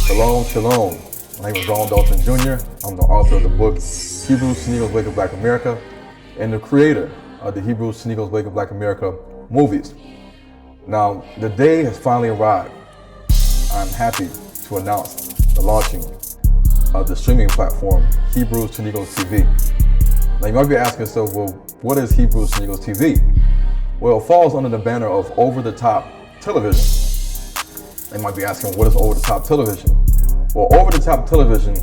Shalom, shalom. My name is Dalton Jr. I'm the author of the book, Hebrews to Negroes Wake Up Black America, and the creator of the Hebrews to Negroes Wake Up Black America movies. Now, the day has finally arrived. I'm happy to announce the launching of the streaming platform, Hebrews to Negroes TV. Now, you might be asking yourself, well, what is Hebrews to Negroes TV? Well, it falls under the banner of over-the-top television. You might be asking, what is over-the-top television? Well, over-the-top television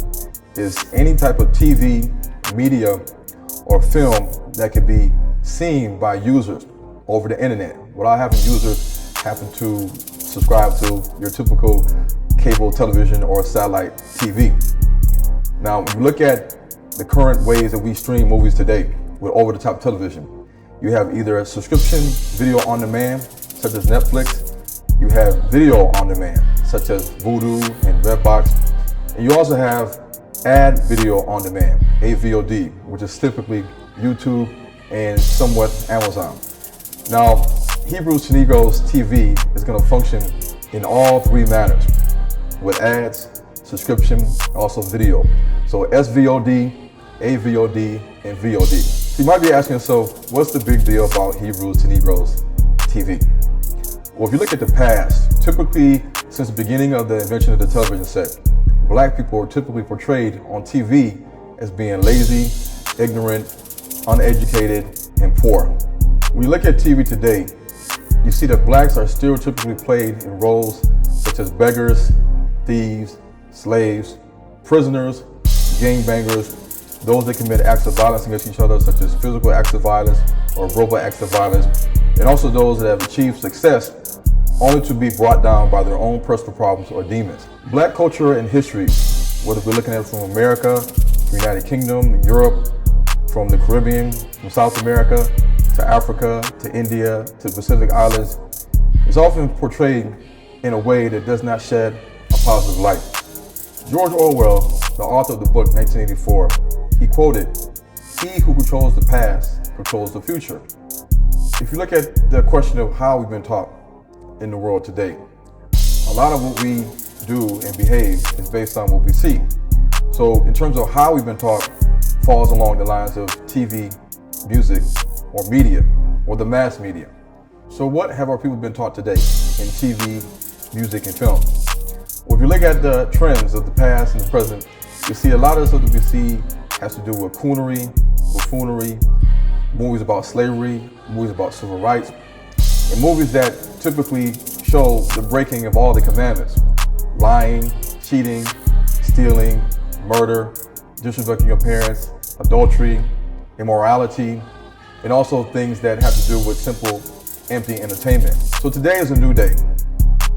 is any type of TV, media, or film that can be seen by users over the internet without having users happen to subscribe to your typical cable television or satellite TV. Now, when you look at the current ways that we stream movies today with over-the-top television, you have either a subscription video on demand, such as Netflix. You have video on demand, such as Vudu and Redbox. And you also have ad video on demand, AVOD, which is typically YouTube and somewhat Amazon. Now, Hebrews to Negroes TV is going to function in all three manners, with ads, subscription, also video. So SVOD, AVOD, and VOD. So you might be asking yourself, what's the big deal about Hebrews to Negroes TV? Well, if you look at the past, typically since the beginning of the invention of the television set, black people are typically portrayed on TV as being lazy, ignorant, uneducated, and poor. When you look at TV today, you see that blacks are still typically played in roles such as beggars, thieves, slaves, prisoners, gangbangers, those that commit acts of violence against each other, such as physical acts of violence or verbal acts of violence, and also those that have achieved success only to be brought down by their own personal problems or demons. Black culture and history, whether we're looking at it from America, the United Kingdom, Europe, from the Caribbean, from South America, to Africa, to India, to the Pacific Islands, is often portrayed in a way that does not shed a positive light. George Orwell, the author of the book 1984, he quoted, "He who controls the past controls the future." If you look at the question of how we've been taught in the world today, a lot of what we do and behave is based on what we see. So in terms of how we've been taught, falls along the lines of TV, music, or media, or the mass media. So what have our people been taught today in TV, music, and film? Well, if you look at the trends of the past and the present, you see a lot of stuff that we see has to do with coonery, buffoonery, movies about slavery, movies about civil rights, and movies that typically show the breaking of all the commandments: lying, cheating, stealing, murder, disrespecting your parents, adultery, immorality, and also things that have to do with simple, empty entertainment. So today is a new day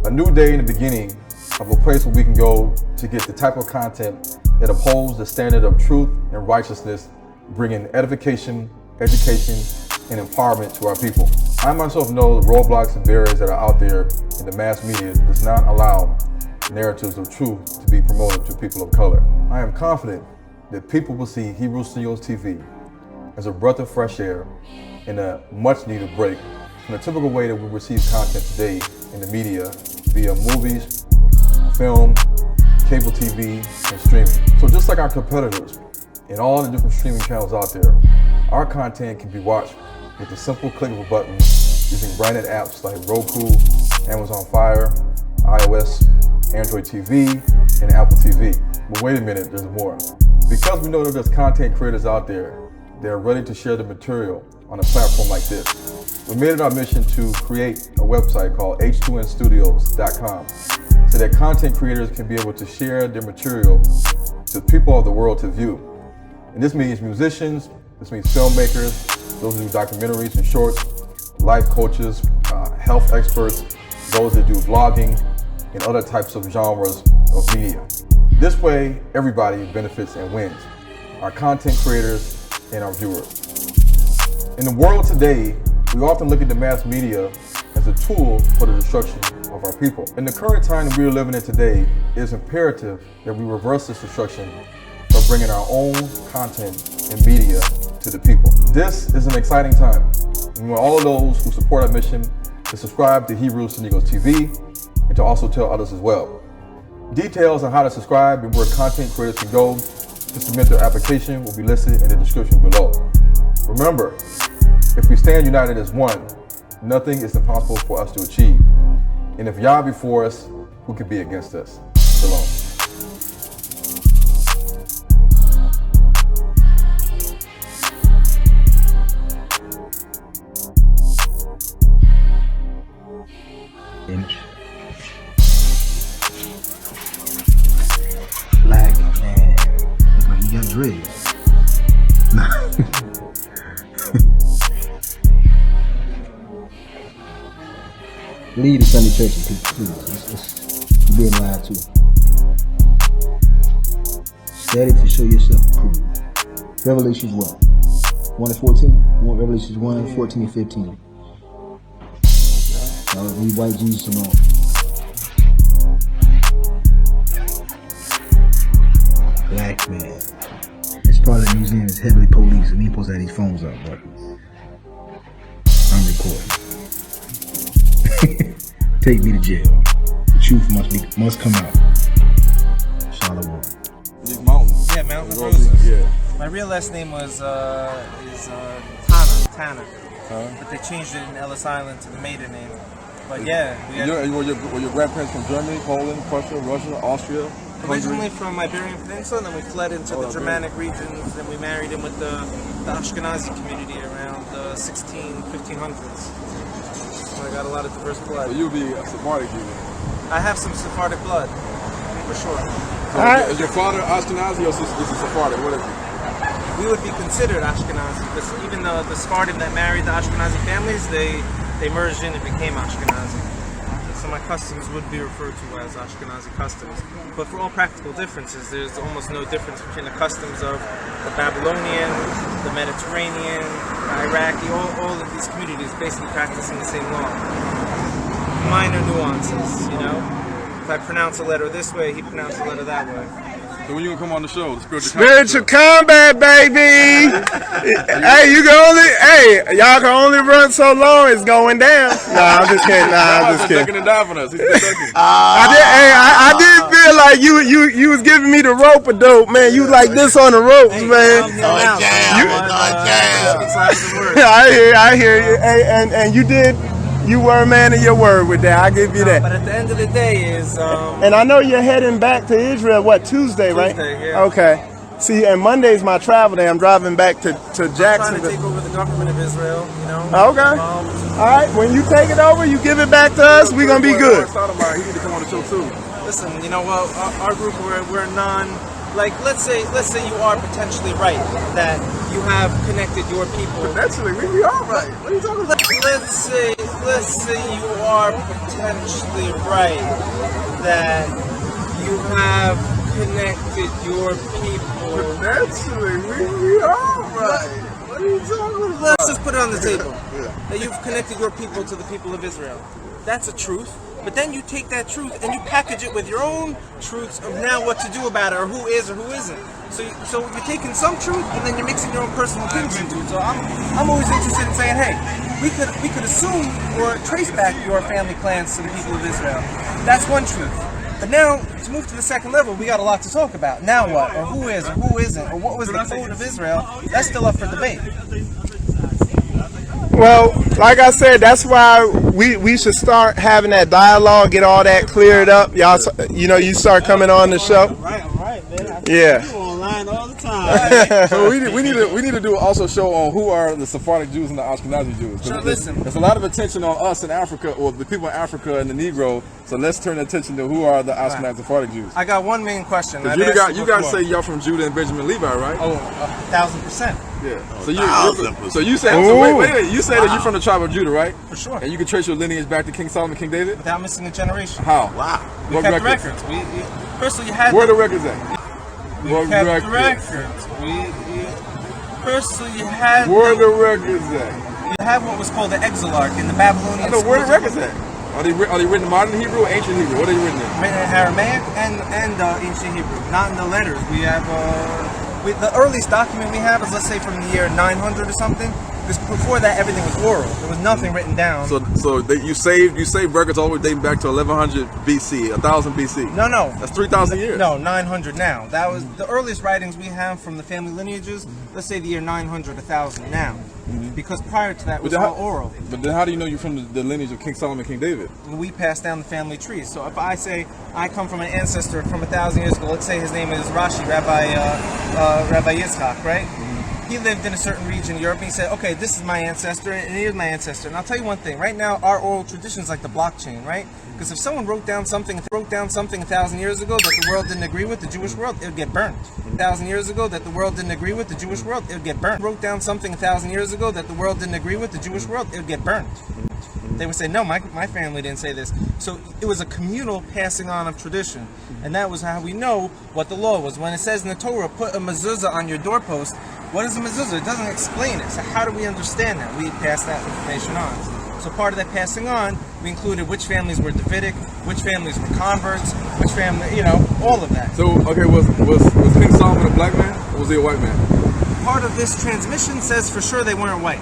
in the beginning of a place where we can go to get the type of content that upholds the standard of truth and righteousness, bringing edification, education, and empowerment to our people. I myself know the roadblocks and barriers that are out there in the mass media does not allow narratives of truth to be promoted to people of color. I am confident that people will see Hebrews to Negroes TV as a breath of fresh air and a much needed break from the typical way that we receive content today in the media via movies, film, cable TV, and streaming. So just like our competitors and all the different streaming channels out there, our content can be watched with a simple click of a button using branded apps like Roku, Amazon Fire, iOS, Android TV, and Apple TV. But wait a minute, there's more. Because we know that there's content creators out there that are ready to share the material on a platform like this, we made it our mission to create a website called h2nstudios.com so that content creators can be able to share their material to people of the world to view. And this means musicians, this means filmmakers, those who do documentaries and shorts, life coaches, health experts, those that do vlogging, and other types of genres of media. This way, everybody benefits and wins, our content creators and our viewers. In the world today, we often look at the mass media as a tool for the destruction of our people. In the current time that we are living in today, it is imperative that we reverse this destruction by bringing our own content and media to the people. This is an exciting time. And we want all of those who support our mission to subscribe to Hebrews to Negroes TV and to also tell others as well. Details on how to subscribe and where content creators can go to submit their application will be listed in the description below. Remember, if we stand united as one, nothing is impossible for us to achieve. And if Yah be for us, who could be against us? Shalom. Black man. Looks like you got dreads. Leave the Sunday church and people, please. It's being lied to. Study to show yourself approved. Revelations what? 1 and 14? Revelations 1, 14 and 15. Leave white Jesus alone. Black man. This part of the museum is heavily police and he supposed to have these phones up, but I'm recording. Take me to jail. The truth must come out. Shalom. These mountains. Yeah, Mountain Roses. Yeah. My real last name was Tanner. But they changed it in Ellis Island to the maiden name. But yeah, Were your grandparents from Germany, Poland, Prussia, Russia, Austria? originally from Iberian Peninsula, and then we fled into the Germanic regions, and we married in with the Ashkenazi community around the 1500s. So I got a lot of diverse blood. So you'll be a Sephardic Jew. I have some Sephardic blood, for sure. So is your father Ashkenazi or is he Sephardic? What is he? We would be considered Ashkenazi, because even though the Sephardim that married the Ashkenazi families, they merged in and became Ashkenazi. So my customs would be referred to as Ashkenazi customs. But for all practical differences, there's almost no difference between the customs of the Babylonian, the Mediterranean, the Iraqi, all of these communities basically practicing the same law. Minor nuances, you know? If I pronounce a letter this way, he pronounced a letter that way. So when you gonna come on the show, the Spiritual combat, baby. Hey, y'all can only run so long. It's going down. Nah, I'm just kidding. I'm just kidding. He's ducking and diving us. He's ducking. I did feel like you was giving me the rope a dope, man. You like this on the ropes, man. I hear you. Hey, and you did. You were a man of your word with that. I give you that. But at the end of the day is... and I know you're heading back to Israel, what, Tuesday, right? Tuesday, yeah. Okay. See, and Monday's my travel day. I'm driving back to Jacksonville. I'm trying to take over the government of Israel, you know? Okay. All right. When you take it over, you give it back to us, we're going to be good. He need to come on the show, too. Listen, you know what? Our group, we're non... Like, let's say you are potentially right that you have connected your people. Potentially, we are right. What are you talking about? Let's say you are potentially right that you have connected your people. Potentially, we are right. What are you talking about? Let's just put it on the table. That you've connected your people to the people of Israel. That's a truth. But then you take that truth and you package it with your own truths of now what to do about it, or who is or who isn't. So you're taking some truth and then you're mixing your own personal opinions into it. So I'm always interested in saying, hey, we could assume or trace back your family clans to the people of Israel. That's one truth. But now, to move to the second level, we got a lot to talk about. Now what? Or who is or who isn't? Or what was the code of Israel? That's still up for debate. Well, like I said, that's why we should start having that dialogue, get all that cleared up. Y'all, you start coming on the show. All right, man. Yeah. You online all the time. So we need to do also show on who are the Sephardic Jews and the Ashkenazi Jews. Sure, listen. There's a lot of attention on us in Africa, or the people in Africa and the Negro. So let's turn attention to who are the Ashkenazi Sephardic Jews. I got one main question. You guys say y'all from Judah and Benjamin Levi, right? Oh, 1,000%. Yeah. So you say wait. You say that you're from the tribe of Judah, right? For sure. And you can trace your lineage back to King Solomon, King David? Without missing a generation. How? Wow. We What kept records? records. Firstly, you had Where the records at? we kept records. Firstly, you had Where the records at? you had what was called the Exilarch in the Babylonian. I know, where the records at? Are they written in modern Hebrew or ancient Hebrew? What are they written in? Written in Aramaic and ancient Hebrew, not in the letters. We have the earliest document we have is, let's say, from the year 900 or something. Because before that, everything was oral. There was nothing written down. So you saved records all the way dating back to 1100 BC, 1000 BC. No. That's 3,000 years. No, 900 now. That was the earliest writings we have from the family lineages. Let's say the year 900, 1000 now. Because prior to that, it was all oral. But then how do you know you're from the lineage of King Solomon, King David? We pass down the family tree. So if I say I come from an ancestor from 1,000 years ago, let's say his name is Rashi, Rabbi Yitzchak, right? He lived in a certain region in Europe, and he said, okay, this is my ancestor, and here's my ancestor. And I'll tell you one thing, right now, our oral tradition is like the blockchain, right? Because if someone wrote down something 1,000 years ago that the world didn't agree with, the Jewish world, it would get burnt. 1,000 years ago that the world didn't agree with, the Jewish world, it would get burnt. Wrote down something 1,000 years ago that the world didn't agree with, the Jewish world, it would get burnt. They would say, no, my family didn't say this. So it was a communal passing on of tradition. And that was how we know what the law was. When it says in the Torah, put a mezuzah on your doorpost, what is a mezuzah? It doesn't explain it. So how do we understand that? We pass that information on. So part of that passing on, we included which families were Davidic, which families were converts, which family, all of that. So, okay, was King Solomon a black man, or was he a white man? Part of this transmission says for sure they weren't white.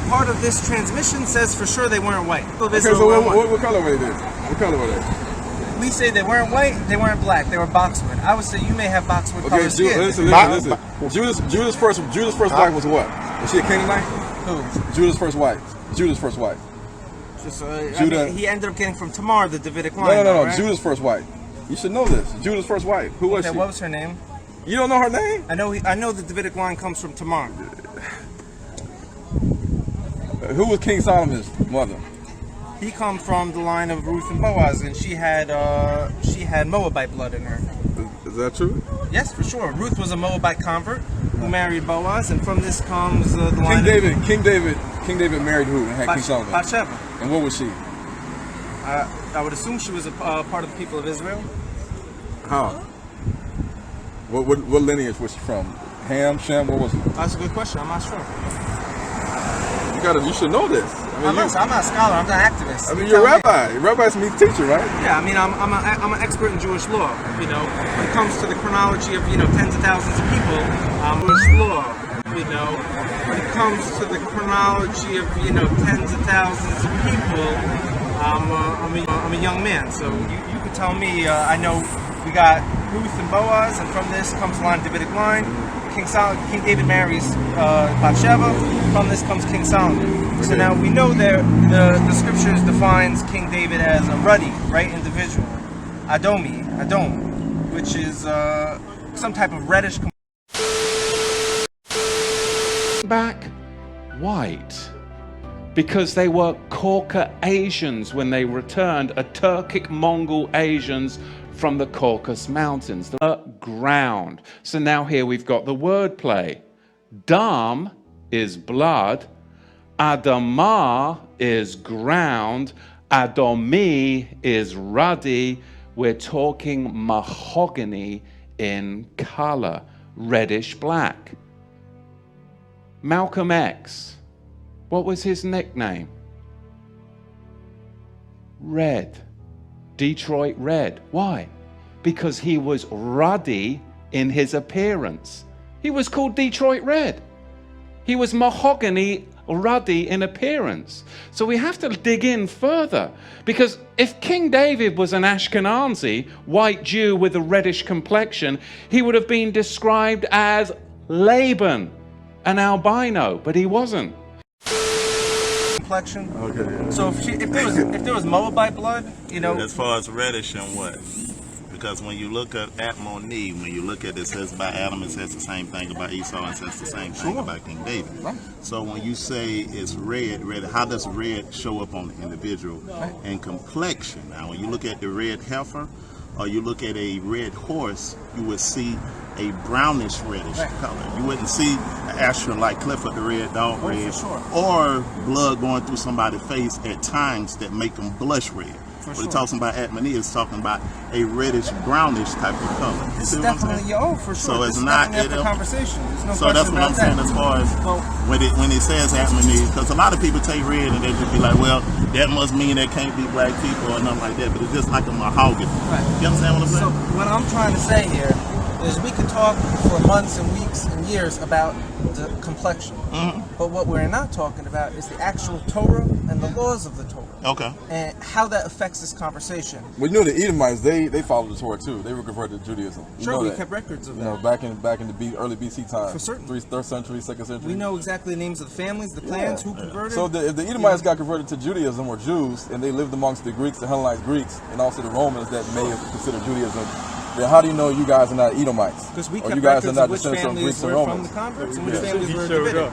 Part of this transmission says for sure they weren't white. Okay, so what color were they? What color were they? We say they weren't white, they weren't black, they were boxwood. I would say you may have boxwood color skin. Listen. Judah's first wife was what? Was she a Canaanite? Who? Judah's first wife. Judah. He ended up getting from Tamar, the Davidic line. No. Right? Judah's first wife. You should know this. Judah's first wife. Who was she? What was her name? You don't know her name? I know the Davidic line comes from Tamar. Who was King Solomon's mother? He come from the line of Ruth and Boaz, and she had Moabite blood in her. Is that true? Yes, for sure. Ruth was a Moabite convert who married Boaz, and from this comes the line King David married who and had King Solomon? Bathsheba. And what was she? I would assume she was a part of the people of Israel. How? What lineage was she from? Ham, Shem, what was it? That's a good question. I'm not sure. You should know this. I'm not a scholar. I'm not an activist. I mean, you're a rabbi. A rabbi's means teacher, right? Yeah, I mean, I'm an expert in Jewish law. When it comes to the chronology of tens of thousands of people, Jewish law. When it comes to the chronology of tens of thousands of people, I'm a young man. So you could tell me. I know we got Ruth and Boaz, and from this comes the line of Davidic line. King David marries Bathsheba. From this comes King Solomon. So now we know that the scriptures defines King David as a ruddy, right individual, Adom, which is some type of reddish. Back white, because they were Caucasians when they returned, Turkic Mongol Asians from the Caucasus Mountains, the ground. So now here we've got the wordplay. Dam is blood, Adamah is ground, Adomi is ruddy. We're talking mahogany in color, reddish black. Malcolm X, what was his nickname? Red. Detroit Red. Why? Because he was ruddy in his appearance. He was called Detroit Red. He was mahogany ruddy in appearance. So we have to dig in further, because if King David was an Ashkenazi, white Jew with a reddish complexion, he would have been described as Laban, an albino, but he wasn't. Complexion. Okay. So if there was Moabite blood, As far as reddish and what? Because when you look at Moni, when you look at it says about Adam, it says the same thing about Esau, and says the same thing about King David. Right. So when you say it's red, how does red show up on the individual? Right. And complexion. Now, when you look at the red heifer, or you look at a red horse, you would see a brownish reddish color. You wouldn't see an Asher like Clifford the Red Dog red, or blood going through somebody's face at times that make them blush red. What it talking about at Mani is talking about a reddish brownish type of color. It's definitely for sure. So it's this not conversation. There's no so that's what I'm saying as far as when it says at Mani, because a lot of people take red and they just be like, well, that must mean there can't be black people or nothing like that. But it's just like a mahogany. Right. You understand what I'm saying? So what I'm trying to say here is we could talk for months and weeks and years about the complexion. But what we're not talking about is the actual Torah and the laws of the Torah. Okay. And how that affects this conversation. Well, you know the Edomites, they followed the Torah too. They were converted to Judaism. You Sure, know we that. kept records of You that. know, back in the early BC time. For certain. 3rd century, 2nd century. We know exactly the names of the families, the clans, who converted. So if the Edomites got converted to Judaism or Jews, and they lived amongst the Greeks, the Hellenized Greeks, and also the Romans that may have considered Judaism, then how do you know you guys are not Edomites? Because we or kept you guys are records not of which descendants of families Greeks and were from Romans. the converts and which families were Davidic.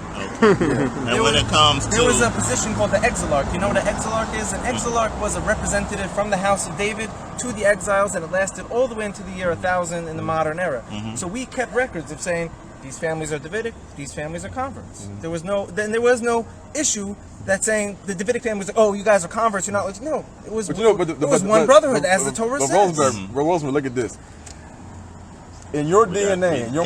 And when it comes to There was a position called the exilarch. You know what an exilarch is? An exilarch was a representative from the house of David to the exiles, and it lasted all the way into the year 1000 in the modern era. So we kept records of saying these families are Davidic, these families are converts. There was no issue that saying the Davidic family was like, oh, you guys are converts, you're not. No, it was. But you know, it was one brotherhood, as the Torah says. Rosenberg, look at this. In your DNA, in your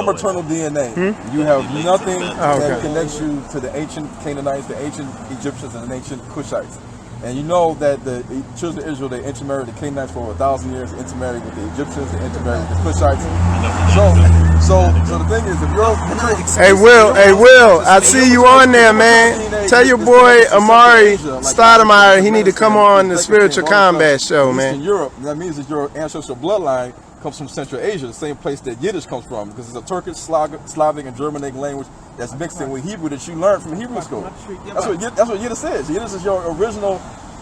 maternal DNA, you have nothing that connects you to the ancient Canaanites, the ancient Egyptians, and the ancient Cushites. And you know that the children of Israel, they intermarried the Canaanites for over 1,000 years, intermarried with the Egyptians, they intermarried with the Cushites. So the thing is, if you're Hey Will, I see you on there, man. Tell your boy Amari Stoudemire he need to come on the Spiritual Combat Show, man. In Europe, that means that your ancestral bloodline comes from Central Asia, the same place that Yiddish comes from, because it's a Turkish, Slavic, and Germanic language that's mixed in with Hebrew that you learned from Hebrew school. That's what Yiddish is. Yiddish is your original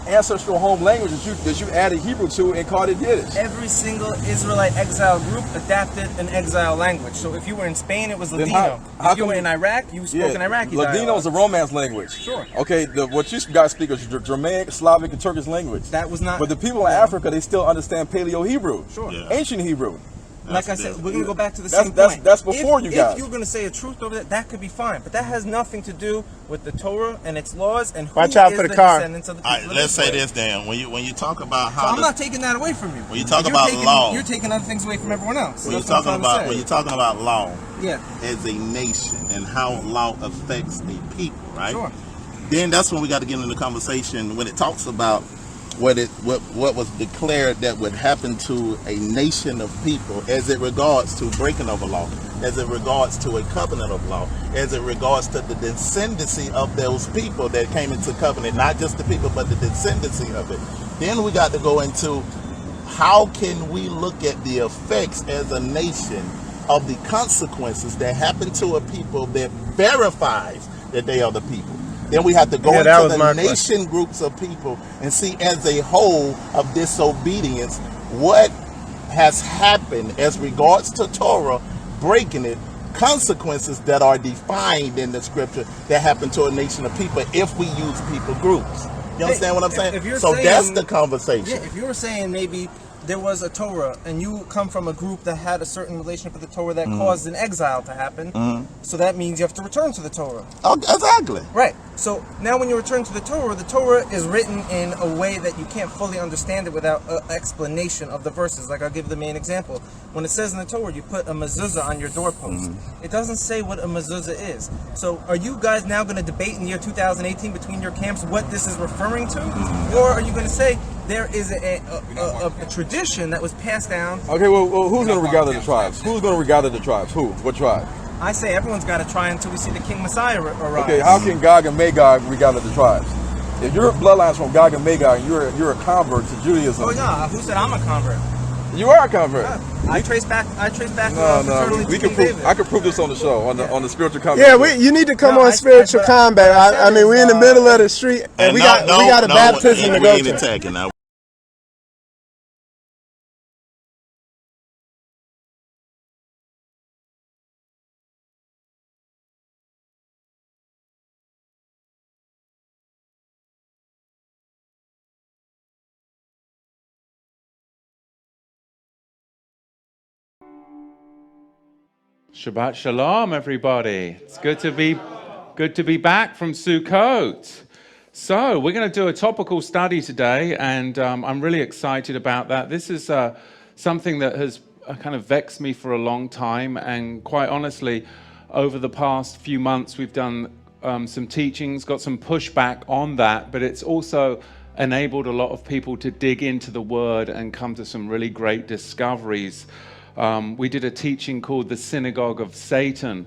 ancestral home language that you added Hebrew to and called it Yiddish. Every single Israelite exile group adapted an exile language. So if you were in Spain, it was Ladino. If you were in Iraq, you spoke an Iraqi Ladino is a Romance language. Sure. Okay, what you guys speak is Germanic, Slavic, and Turkish language. That was not. But the people in Africa, they still understand Paleo Hebrew. Sure. Ancient Hebrew. Like I said, we're going to go back to the same point. That's before you guys. If you're going to say a truth over that could be fine. But that has nothing to do with the Torah and its laws and who Watch out is for the the car. descendants of the people. all right, let's say this, Dan. When you talk about So how I'm not taking that away from you. when you talk You're about taking- law, You're taking other things away from everyone else. when you're That's what I'm trying to say. talking about law Yeah. as a nation and how law affects a people, right? Sure. Then that's when we got to get into the conversation when it talks about what was declared that would happen to a nation of people as it regards to breaking of a law, as it regards to a covenant of law, as it regards to the descendancy of those people that came into covenant, not just the people but the descendancy of it. Then we got to go into how can we look at the effects as a nation of the consequences that happen to a people that verifies that they are the people. Then we have to go into the nation groups of people and see as a whole of disobedience what has happened as regards to Torah, breaking it, consequences that are defined in the scripture that happen to a nation of people if we use people groups. You understand what I'm saying? So that's the conversation. Yeah, if you were saying maybe there was a Torah and you come from a group that had a certain relationship with the Torah that caused an exile to happen, so that means you have to return to the Torah. Oh, exactly. Right. So now when you return to the Torah is written in a way that you can't fully understand it without an explanation of the verses. Like I'll give the main example. When it says in the Torah, you put a mezuzah on your doorpost. It doesn't say what a mezuzah is. So are you guys now going to debate in the year 2018 between your camps what this is referring to? Or are you going to say there is a tradition that was passed down? Okay, well who's going to regather the tribes? Who's going to regather the tribes? Who? What tribe? I say everyone's got to try until we see the King Messiah arise. Okay, how can Gog and Magog regather the tribes? If your bloodline's from Gog and Magog and you're a convert to Judaism. Oh yeah, who said I'm a convert? You are a convert. Yeah. I trace back No, we can prove. I can prove this on the show on the spiritual combat. Yeah, you need to come on Spiritual Combat. I mean, we're in the middle of the street and we got a baptism to go to. Shabbat Shalom, everybody. It's good to be back from Sukkot. So we're going to do a topical study today, and I'm really excited about that. This is something that has kind of vexed me for a long time, and quite honestly, over the past few months, we've done some teachings, got some pushback on that, but it's also enabled a lot of people to dig into the Word and come to some really great discoveries We did a teaching called The Synagogue of Satan,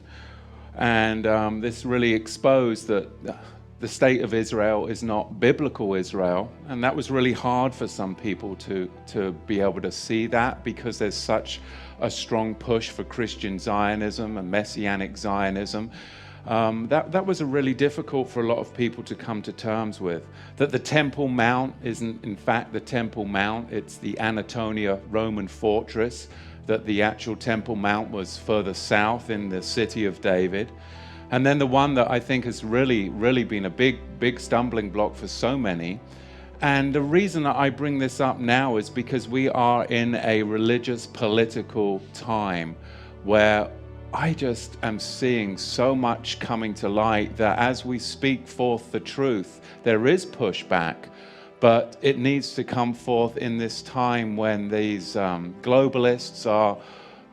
and this really exposed that the state of Israel is not biblical Israel, and that was really hard for some people to be able to see that, because there's such a strong push for Christian Zionism and Messianic Zionism. That was really difficult for a lot of people to come to terms with. That the Temple Mount isn't in fact the Temple Mount, it's the Antonia Roman fortress, that the actual Temple Mount was further south in the city of David. And then the one that I think has really been a big stumbling block for so many. And the reason that I bring this up now is because we are in a religious political time where I just am seeing so much coming to light that as we speak forth the truth, there is pushback, but it needs to come forth in this time when these globalists are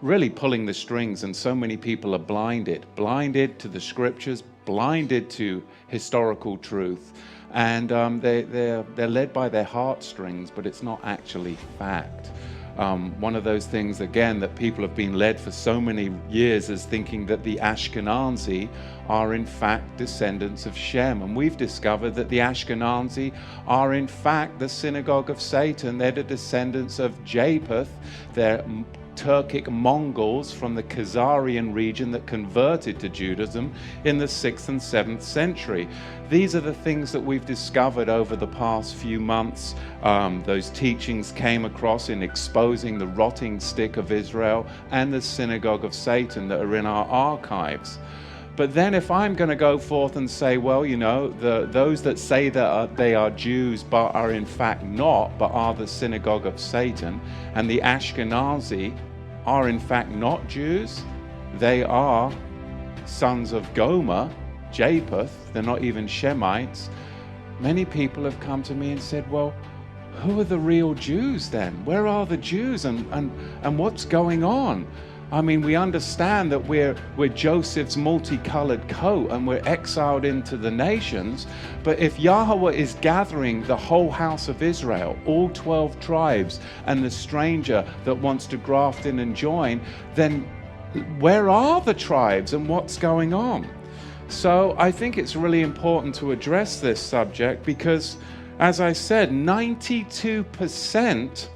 really pulling the strings, and so many people are blinded to the scriptures, blinded to historical truth, and they're led by their heartstrings, but it's not actually fact. One of those things, again, that people have been led for so many years is thinking that the Ashkenazi are in fact descendants of Shem. And we've discovered that the Ashkenazi are in fact the synagogue of Satan. They're the descendants of Japheth. They're Turkic Mongols from the Khazarian region that converted to Judaism in the 6th and 7th century. These are the things that we've discovered over the past few months. Those teachings came across in exposing the rotting stick of Israel and the synagogue of Satan that are in our archives. But then if I'm going to go forth and say, well, you know, those that say that they are Jews but are in fact not, but are the synagogue of Satan, and the Ashkenazi are in fact not Jews, they are sons of Gomer, Japheth, they're not even Shemites. Many people have come to me and said, well, who are the real Jews then? Where are the Jews, and what's going on? I mean, we understand that we're Joseph's multicolored coat and we're exiled into the nations. But if Yahweh is gathering the whole house of Israel, all 12 tribes, and the stranger that wants to graft in and join, then where are the tribes and what's going on? So I think it's really important to address this subject because, as I said, 92%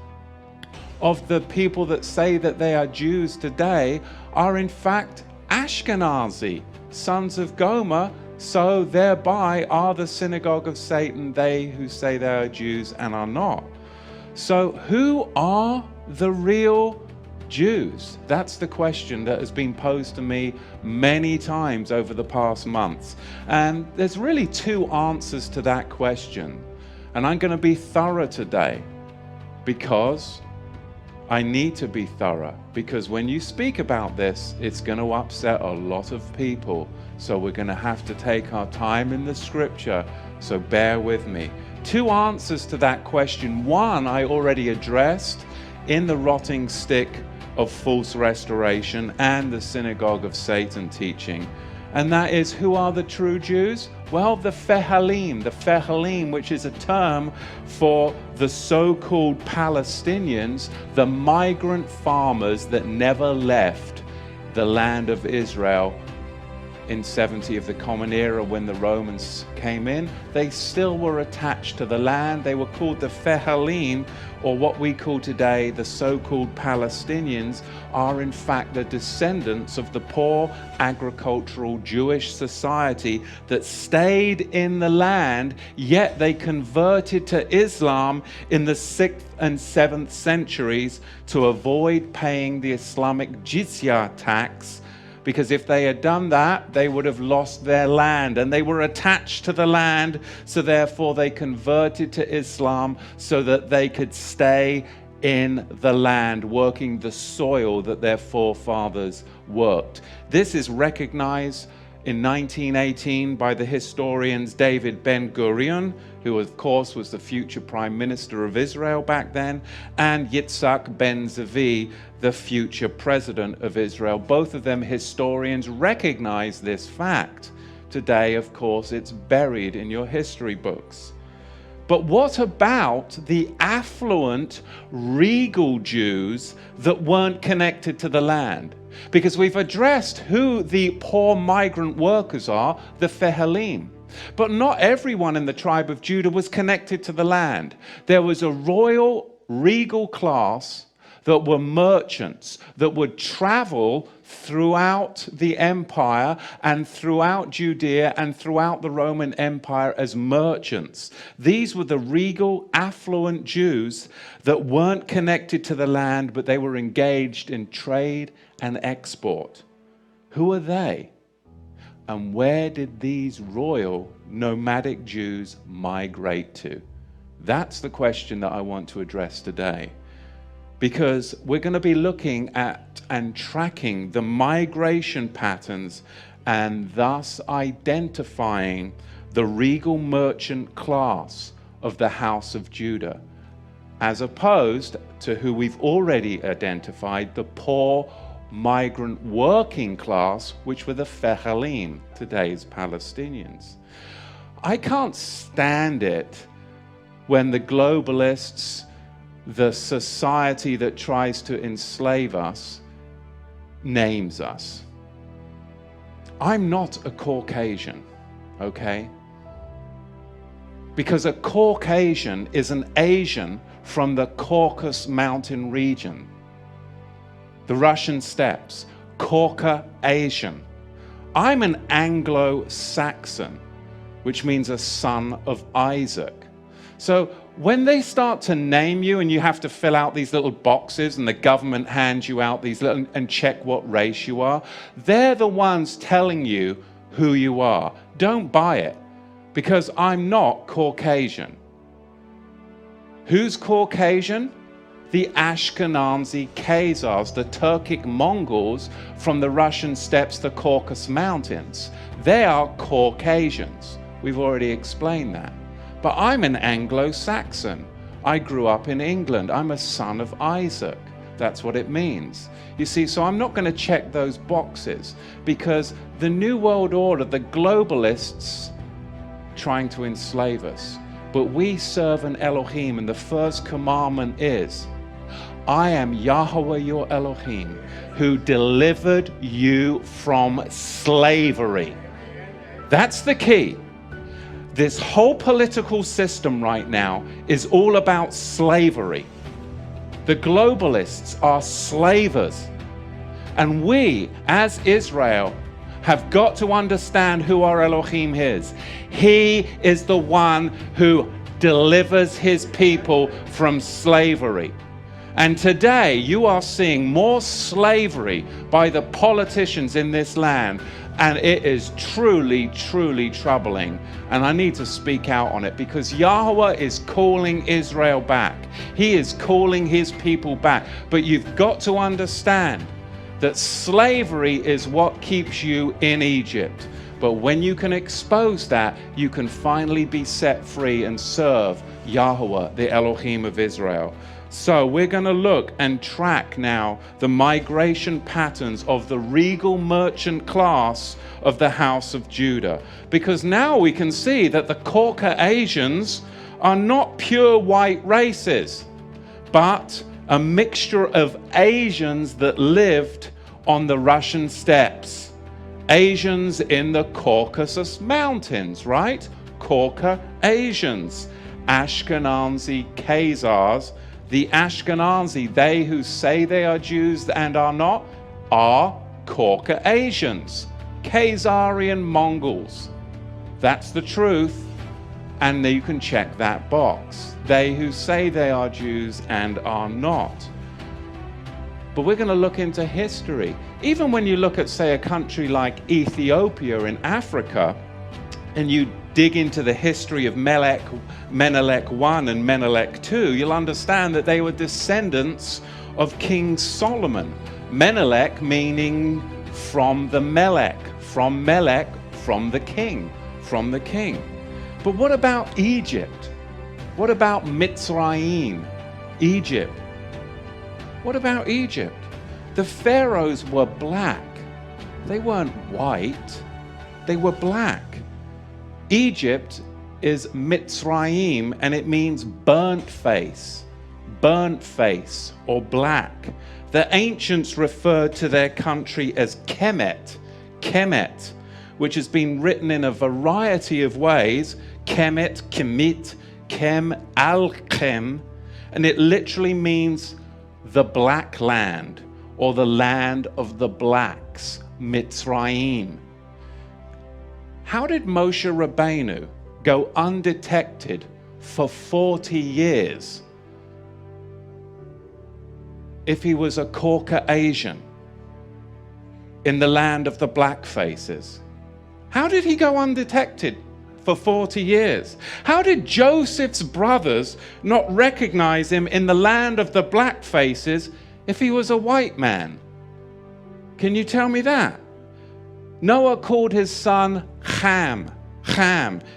of the people that say that they are Jews today are in fact Ashkenazi, sons of Gomer, so thereby are the synagogue of Satan, they who say they are Jews and are not. So who are the real Jews? That's the question that has been posed to me many times over the past months. And there's really two answers to that question. And I'm going to be thorough today because I need to be thorough, because when you speak about this, it's going to upset a lot of people. So we're going to have to take our time in the scripture. So bear with me. Two answers to that question. One, I already addressed in the rotting stick of false restoration and the synagogue of Satan teaching. And that is, who are the true Jews? Well, the Fehalim, which is a term for the so-called Palestinians, the migrant farmers that never left the land of Israel in 70 of the Common Era when the Romans came in. They still were attached to the land. They were called the Fehalim, or what we call today the so-called Palestinians, are in fact the descendants of the poor agricultural Jewish society that stayed in the land, yet they converted to Islam in the 6th and 7th centuries to avoid paying the Islamic jizya tax, because if they had done that, they would have lost their land, and they were attached to the land, so therefore they converted to Islam so that they could stay in the land, working the soil that their forefathers worked. This is recognized in 1918 by the historians David Ben-Gurion, who of course was the future Prime Minister of Israel back then, and Yitzhak Ben-Zvi, the future President of Israel. Both of them historians recognize this fact. Today, of course, it's buried in your history books. But what about the affluent, regal Jews that weren't connected to the land? Because we've addressed who the poor migrant workers are, the Fehalim. But not everyone in the tribe of Judah was connected to the land. There was a royal, regal class that were merchants that would travel throughout the empire and throughout Judea and throughout the Roman Empire as merchants. These were the regal, affluent Jews that weren't connected to the land, but they were engaged in trade and export. Who are they? And where did these royal nomadic Jews migrate to? That's the question that I want to address today. Because we're going to be looking at and tracking the migration patterns and thus identifying the regal merchant class of the house of Judah, as opposed to who we've already identified, the poor migrant working class, which were the Fehalim, today's Palestinians. I can't stand it when the globalists, the society that tries to enslave us, names us. I'm not a Caucasian, okay? Because a Caucasian is an Asian from the Caucasus Mountain region. The Russian steppes, Caucasian. I'm an Anglo-Saxon, which means a son of Isaac. So when they start to name you and you have to fill out these little boxes and the government hands you out these little and check what race you are, they're the ones telling you who you are. Don't buy it, because I'm not Caucasian. Who's Caucasian? The Ashkenazi Khazars, the Turkic Mongols from the Russian steppes, the Caucasus Mountains. They are Caucasians. We've already explained that. But I'm an Anglo-Saxon. I grew up in England. I'm a son of Isaac. That's what it means. You see, so I'm not going to check those boxes, because the New World Order, the globalists, trying to enslave us. But we serve an Elohim, and the first commandment is, I am Yahweh your Elohim, who delivered you from slavery. That's the key. This whole political system right now is all about slavery. The globalists are slavers. And we, as Israel, have got to understand who our Elohim is. He is the one who delivers his people from slavery. And today you are seeing more slavery by the politicians in this land, and it is truly, truly troubling. And I need to speak out on it, because Yahweh is calling Israel back. He is calling his people back. But you've got to understand that slavery is what keeps you in Egypt. But when you can expose that, you can finally be set free and serve Yahweh, the Elohim of Israel. So we're going to look and track now the migration patterns of the regal merchant class of the house of Judah. Because now we can see that the Caucasians are not pure white races, but a mixture of Asians that lived on the Russian steppes. Asians in the Caucasus Mountains, right? Caucasians. Ashkenazi Khazars. The Ashkenazi, they who say they are Jews and are not, are Caucasians, Khazarian Mongols. That's the truth, and you can check that box. They who say they are Jews and are not. But we're going to look into history. Even when you look at, say, a country like Ethiopia in Africa, and you dig into the history of Menelik I and Menelik II, you'll understand that they were descendants of King Solomon. Menelik meaning from the Melech, from Melech, from the king, from the king. But what about Egypt? What about Mitzrayim, Egypt? What about Egypt? The pharaohs were black. They weren't white. They were black. Egypt is Mitzrayim, and it means burnt face or black. The ancients referred to their country as Kemet, which has been written in a variety of ways, Kemet, Kemit, Kem, Al-Kem, and it literally means the black land, or the land of the blacks, Mitzrayim. How did Moshe Rabbeinu go undetected for 40 years if he was a Caucasian in the land of the black faces? How did he go undetected for 40 years? How did Joseph's brothers not recognize him in the land of the black faces if he was a white man? Can you tell me that? Noah called his son Ham,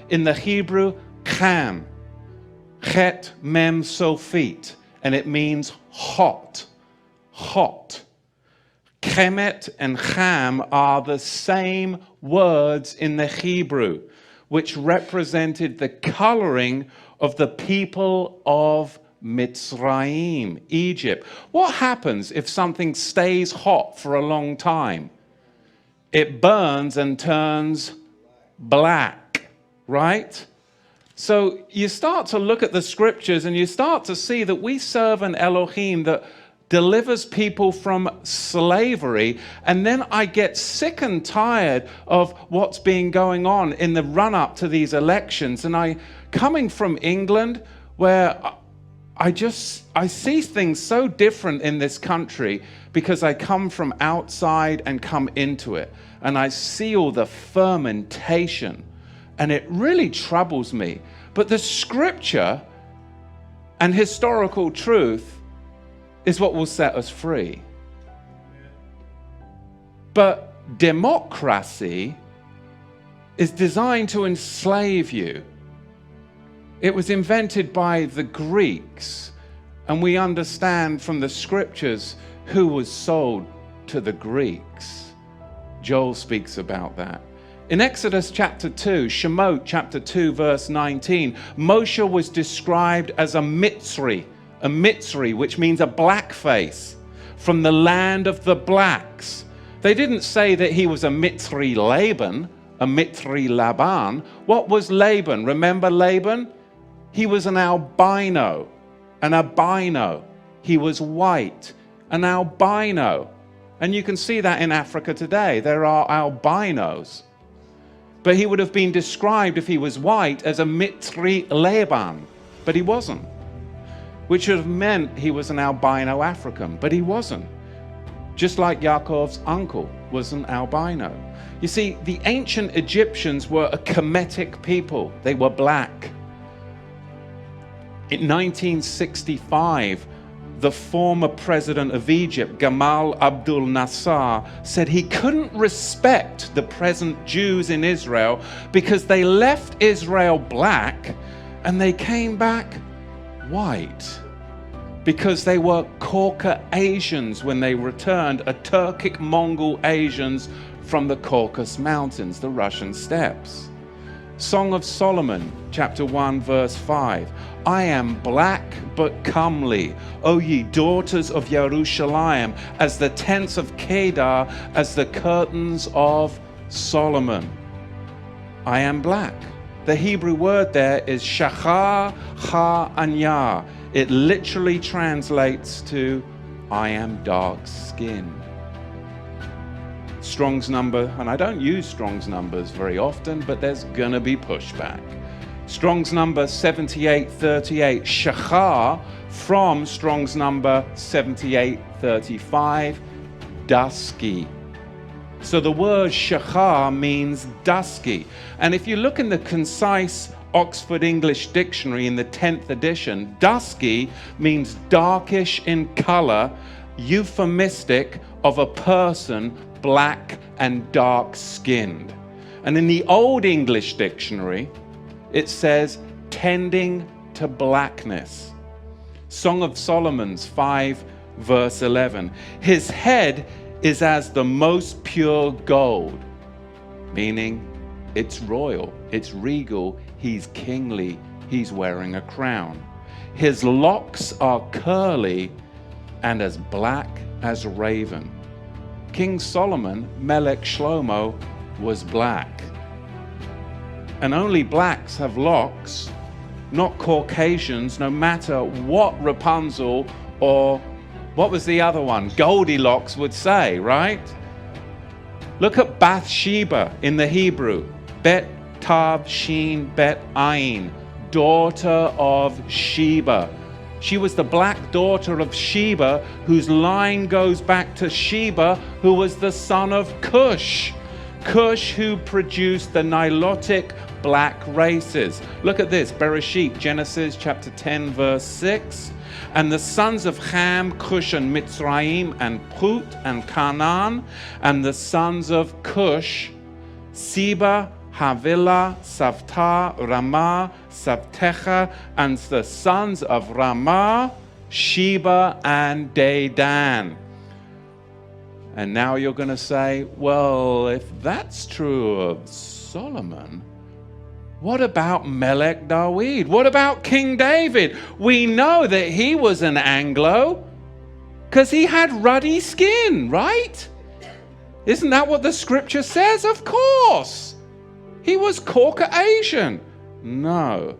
in the Hebrew, Cham, Chet Mem Sofit, and it means hot. Kemet and Cham are the same words in the Hebrew, which represented the coloring of the people of Mitzrayim, Egypt. What happens if something stays hot for a long time? It burns and turns black, right? So you start to look at the scriptures and you start to see that we serve an Elohim that delivers people from slavery. And then I get sick and tired of what's been going on in the run-up to these elections. And coming from England, where I see things so different in this country because I come from outside and come into it. And I see all the fermentation, and it really troubles me. But the scripture and historical truth is what will set us free. But democracy is designed to enslave you. It was invented by the Greeks, and we understand from the scriptures who was sold to the Greeks. Joel speaks about that. In Exodus chapter 2, Shemot chapter 2, verse 19, Moshe was described as a Mitzri, which means a blackface, from the land of the blacks. They didn't say that he was a Mitzri Laban, a Mitzri Laban. What was Laban? Remember Laban? He was an albino. He was white, an albino. And you can see that in Africa today. There are albinos. But he would have been described, if he was white, as a Mitzri Laban. But he wasn't. Which would have meant he was an albino African, but he wasn't. Just like Yaakov's uncle was an albino. You see, the ancient Egyptians were a Kemetic people. They were black. In 1965, the former president of Egypt, Gamal Abdel Nasser, said he couldn't respect the present Jews in Israel because they left Israel black and they came back white, because they were Caucasians when they returned, a Turkic Mongol Asians from the Caucasus Mountains, the Russian steppes. Song of Solomon, chapter 1, verse 5. I am black but comely, O ye daughters of Jerusalem, as the tents of Kedar, as the curtains of Solomon. I am black. The Hebrew word there is shachar ha-anya. It literally translates to, I am dark-skinned. Strong's number, and I don't use Strong's numbers very often, but there's gonna be pushback. Strong's number 7838, shachar, from Strong's number 7835, dusky. So the word shachar means dusky. And if you look in the concise Oxford English Dictionary in the 10th edition, dusky means darkish in color, euphemistic of a person black and dark-skinned. And in the Old English Dictionary, it says tending to blackness. Song of Solomon's 5, verse 11. His head is as the most pure gold, meaning it's royal, it's regal. He's kingly. He's wearing a crown. His locks are curly and as black as raven. King Solomon, Melech Shlomo, was black. And only blacks have locks, not Caucasians, no matter what Rapunzel or what was the other one, Goldilocks would say, right? Look at Bathsheba in the Hebrew. Bet Tav Shin Bet Ayin, daughter of Sheba. She was the black daughter of Sheba, whose line goes back to Sheba, who was the son of Cush. Cush, who produced the Nilotic black races. Look at this, Bereshit, Genesis chapter 10, verse 6. And the sons of Ham, Cush and Mitzrayim and Put and Canaan, and the sons of Cush, Seba, Havilah, Savta, Ramah, Savtecha, and the sons of Ramah, Sheba and Dedan. And now you're going to say, well, if that's true of Solomon, what about Melech David? What about King David? We know that he was an Anglo because he had ruddy skin, right? Isn't that what the scripture says? Of course. He was Caucasian. No.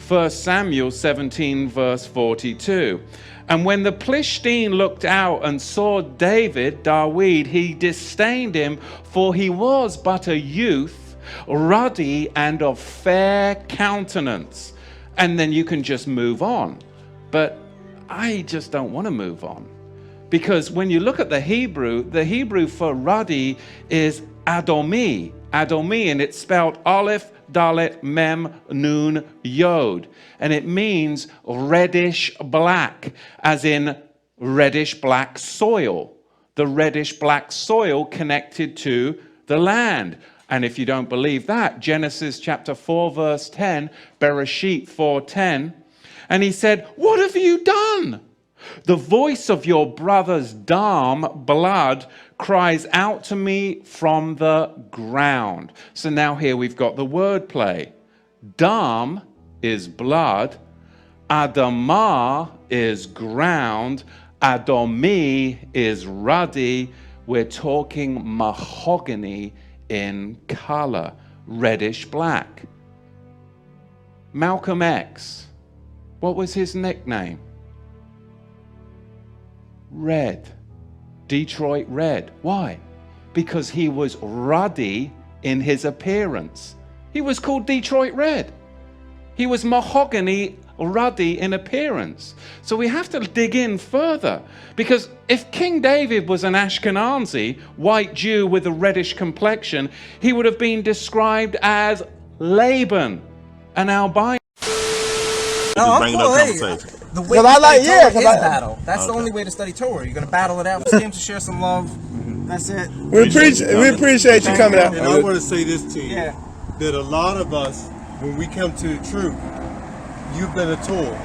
1 Samuel 17 verse 42. And when the Philistine looked out and saw David, he disdained him, for he was but a youth, ruddy and of fair countenance. And then you can just move on. But I just don't want to move on. Because when you look at the Hebrew for ruddy is Adomi. Adomi, and it's spelled Aleph, Dalet, Mem, Nun, Yod. And it means reddish black, as in reddish black soil. The reddish black soil connected to the land. And if you don't believe that, Genesis chapter 4, verse 10, Bereshit 4:10. And he said, what have you done? The voice of your brother's dam, blood, cries out to me from the ground. So now here we've got the word play. Dam is blood. Adamah is ground. Adomi is ruddy. We're talking mahogany in color, reddish black. Malcolm X, what was his nickname? Red. Detroit Red. Why? Because he was ruddy in his appearance. He was called Detroit Red. He was mahogany ruddy in appearance. So we have to dig in further, because if King David was an Ashkenazi, white Jew with a reddish complexion, he would have been described as Laban, an albino. No, I'm bringing cool. up Hey, conversation. the way to study Torah is battle. That's the only way to study Torah. You're going to battle it out. Just came to share some love. That's it. We appreciate you coming out. And I want to say this to you, Yeah. that a lot of us, when we come to the truth, you've been a tool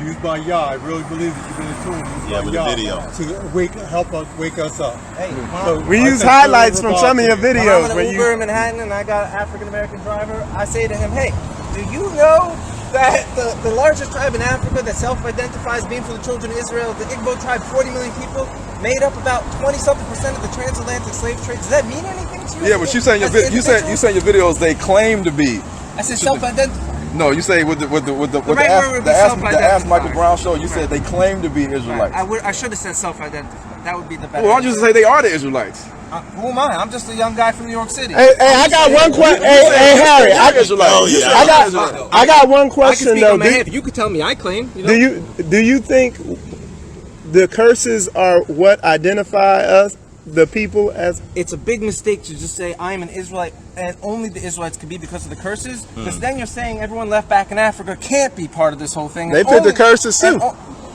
used by Yah. I really believe that you've been a tool used by with Yah the video. to help us wake us up. Hey, So We I use think highlights Phil from some of your Roboto- videos. I'm in where an you- Uber in Manhattan and I got an African-American driver. I say to him, hey, do you know that the largest tribe in Africa that self-identifies being from the children of Israel, the Igbo tribe, 40 million people, made up about 20-something% of the transatlantic slave trade? Does that mean anything to you? Yeah, but you saying your As an you saying your videos they claim to be. I said self-identify. No, you say with the right word would be Ask Michael self-identified. Brown show. You said they claim to be Israelites. I should have said self-identify. That would be the better. Well, why don't you just say they are the Israelites? Who am I? I'm just a young guy from New York City. Hey, I got one question. Hey, Harry, I got one I can question speak though. on my head. You could tell me I claim. You know? Do you think the curses are what identify us, the people, as? It's a big mistake to just say I am an Israelite and only the Israelites could be because of the curses. Because then you're saying everyone left back in Africa can't be part of this whole thing. They fit the curses too.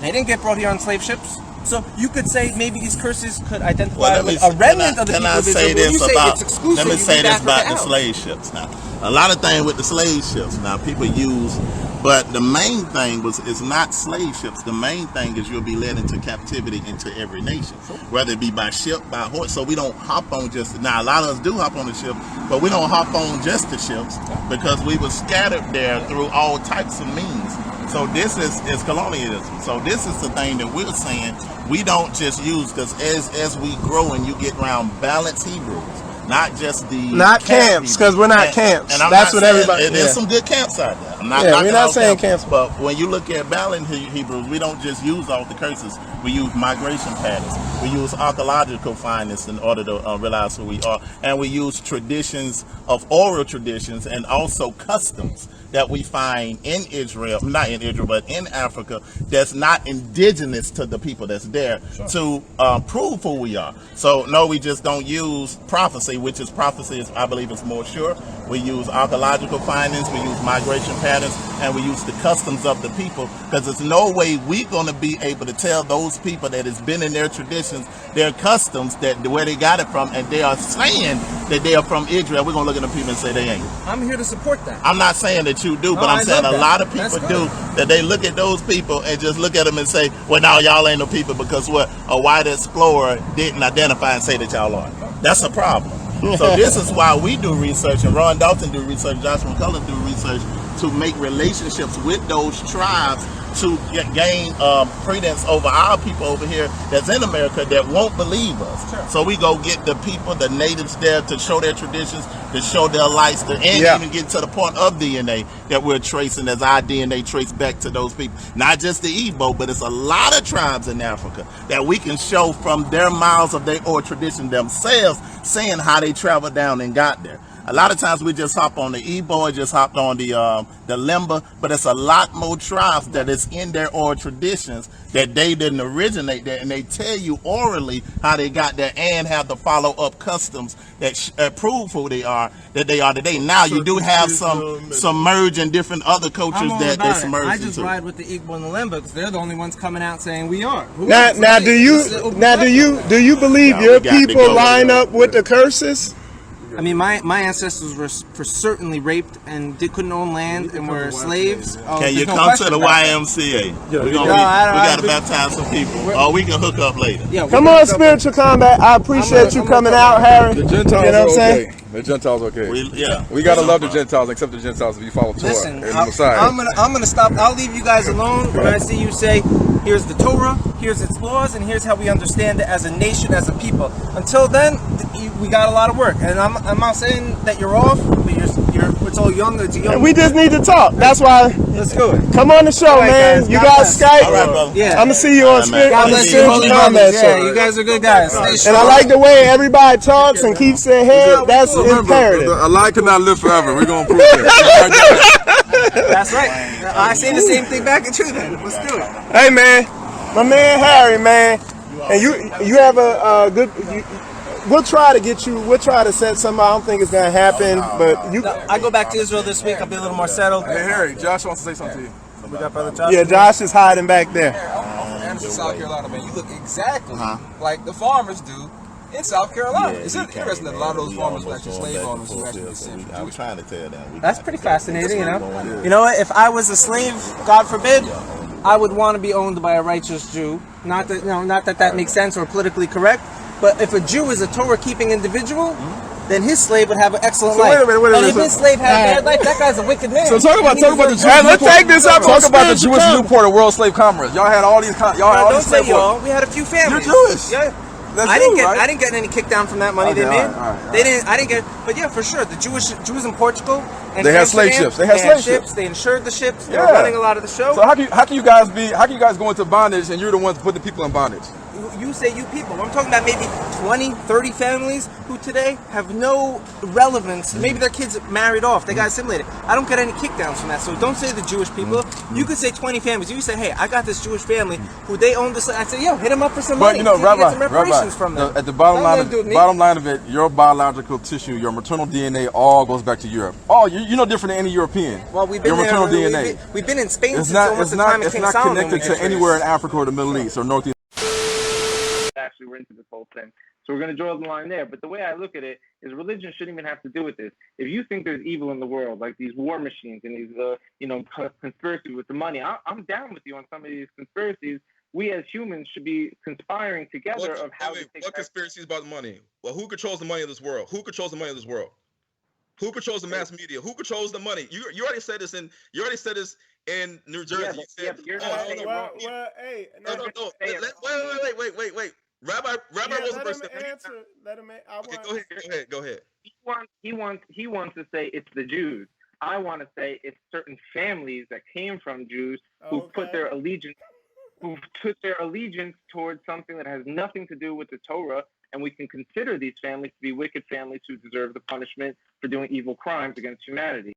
They didn't get brought here on slave ships. So you could say maybe these curses could identify Well, with a remnant of the people of Israel. When you say it's exclusive, let me you say leave this Africa about the out. slave ships now. A lot of things with the slave ships now, people use But the main thing is not slave ships. The main thing is you'll be led into captivity into every nation, whether it be by ship, by horse. So we don't hop on just, now a lot of us do hop on the ship, but we don't hop on just the ships because we were scattered there through all types of means. So this is colonialism. So this is the thing that we're saying. We don't just use, because as we grow and you get around balanced Hebrews, not just the camps, because we're not camps. And I'm that's not what saying, everybody. There's some good camps out there. I'm not we're not saying camps, but when you look at balanced Hebrews, we don't just use all the curses. We use migration patterns. We use archaeological findings in order to realize who we are, and we use traditions of oral traditions and also customs that we find in Israel, not in Israel, but in Africa, that's not indigenous to the people that's there to prove who we are. So no, we just don't use prophecy, which is prophecy is, I believe, is more sure. We use archaeological findings, we use migration patterns, and we use the customs of the people, because there's no way we're going to be able to tell those people that it's been in their traditions, their customs, that where they got it from, and they are saying that they are from Israel. We're going to look at the people and say they ain't. I'm here to support that. I'm not saying that you do, but I'm saying a lot of people do, that they look at those people and just look at them and say, well, now y'all ain't no people because what? A white explorer didn't identify and say that y'all are. That's a problem. So this is why we do research, and Ron Dalton do research, Joshua McCullough do research, to make relationships with those tribes to gain credence over our people over here that's in America that won't believe us. Sure. So we go get the people, the natives there, to show their traditions, to show their lights, and even get to the point of DNA that we're tracing as our DNA traced back to those people. Not just the Igbo, but it's a lot of tribes in Africa that we can show from their miles of their oral tradition themselves, saying how they traveled down and got there. A lot of times we just hop on the Igbo, just hopped on the Limba, but it's a lot more tribes that is in their oral traditions that they didn't originate there, and they tell you orally how they got there and have the follow-up customs that prove who they are, that they are today. Now you do have some merge in different other cultures that they submerge into. I just ride with the Igbo and the Limba because they're the only ones coming out saying we are. Now do you believe your people line up with the curses? I mean, my ancestors were certainly raped and couldn't own land and were slaves. Can you come to the YMCA? We got to baptize some people, or we can hook up later. Yeah, come on, Spiritual Combat. I appreciate you coming out, Harry. The Gentiles, you know what I'm saying? The Gentiles, okay. We gotta love the Gentiles, except the Gentiles if you follow Torah. Listen, and the Messiah. I'm gonna stop. I'll leave you guys alone when I see you say, here's the Torah, here's its laws, and here's how we understand it as a nation, as a people. Until then, we got a lot of work, and I'm not saying that you're off, but it's all young. It's young. We just need to talk. That's why. Let's do it. Come on the show, man. Guys, you got Skype. All right, brother. Yeah. I'm gonna see you on Spiritual Combat show. Yeah, you guys are good guys. And I like the way everybody talks and keeps their head. That's imperative. A lie cannot live forever. We're gonna prove it. That's right. I say the same thing back at you then. Let's do it. Hey, man. My man Harry, man. And you have a good... We'll try to get you. We'll try to set something. I don't think it's gonna happen, but you. I go back to Israel this week. I'll be a little more settled. Hey Harry, Josh wants to say something to you. We got brother Josh. Yeah, Josh is hiding back there. I'm from Anderson, South Carolina, man. You look exactly like the farmers do in South Carolina. It's interesting that a lot of those farmers were actually slave owners who actually descended from Jewish. Trying to tell them. That's pretty fascinating, you know. You know what? If I was a slave, God forbid, I would want to be owned by a righteous Jew. Not that that makes sense or politically correct. But if a Jew is a Torah-keeping individual, then his slave would have an excellent life. Wait a minute. And if his slave had a bad life, that guy's a wicked man. So talk about the Jewish. Let's take this up. Talk about the Jewish Newport of World Slave Commerce. Y'all had all these. Don't say y'all. We had a few families. You're Jewish. Yeah. I didn't get any kickdown from that money they made. I didn't get. But yeah, for sure, the Jews in Portugal. And they had slave ships. They had slave ships. They insured the ships. They were running a lot of the show. So how can you guys go into bondage and you're the ones putting the people in bondage? You say you people. I'm talking about maybe 20, 30 families who today have no relevance. Maybe their kids married off. They got assimilated. I don't get any kickdowns from that. So don't say the Jewish people. You could say 20 families. You could say, hey, I got this Jewish family who they own this. I say, yo, hit them up for some money. But you know, Rabbi, from them. at the bottom line of it, your biological tissue, your maternal DNA, all goes back to Europe. You're no different than any European. Well, we've been your maternal DNA. We've been in Spain since almost the time of King Solomon. It's not connected to anywhere in Africa or the Middle East or Northeast. Actually we're into this whole thing. So we're going to draw the line there. But the way I look at it is religion shouldn't even have to do with this. If you think there's evil in the world, like these war machines and these, conspiracies with the money, I'm down with you on some of these conspiracies. We as humans should be conspiring together of how to take what conspiracies about the money? Well, who controls the money of this world? Who controls the money of this world? Who controls the mass media? Who controls the money? You already said this in New Jersey. Yeah, but you're not saying it wrong. Hey, no. Wait. Rabbi Rosenberg. Let him Go ahead. He wants to say it's the Jews. I want to say it's certain families that came from Jews who put their allegiance towards something that has nothing to do with the Torah, and we can consider these families to be wicked families who deserve the punishment for doing evil crimes against humanity.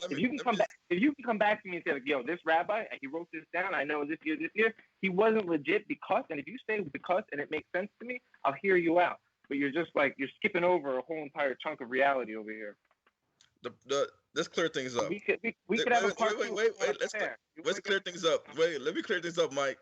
If you can come back to me and say, like, yo, this rabbi, he wrote this down, I know this year, he wasn't legit because, and if you say because and it makes sense to me, I'll hear you out. But you're just like, you're skipping over a whole entire chunk of reality over here. Let's clear things up. We could have a part wait. Let's clear things up. Wait, let me clear things up, Mike.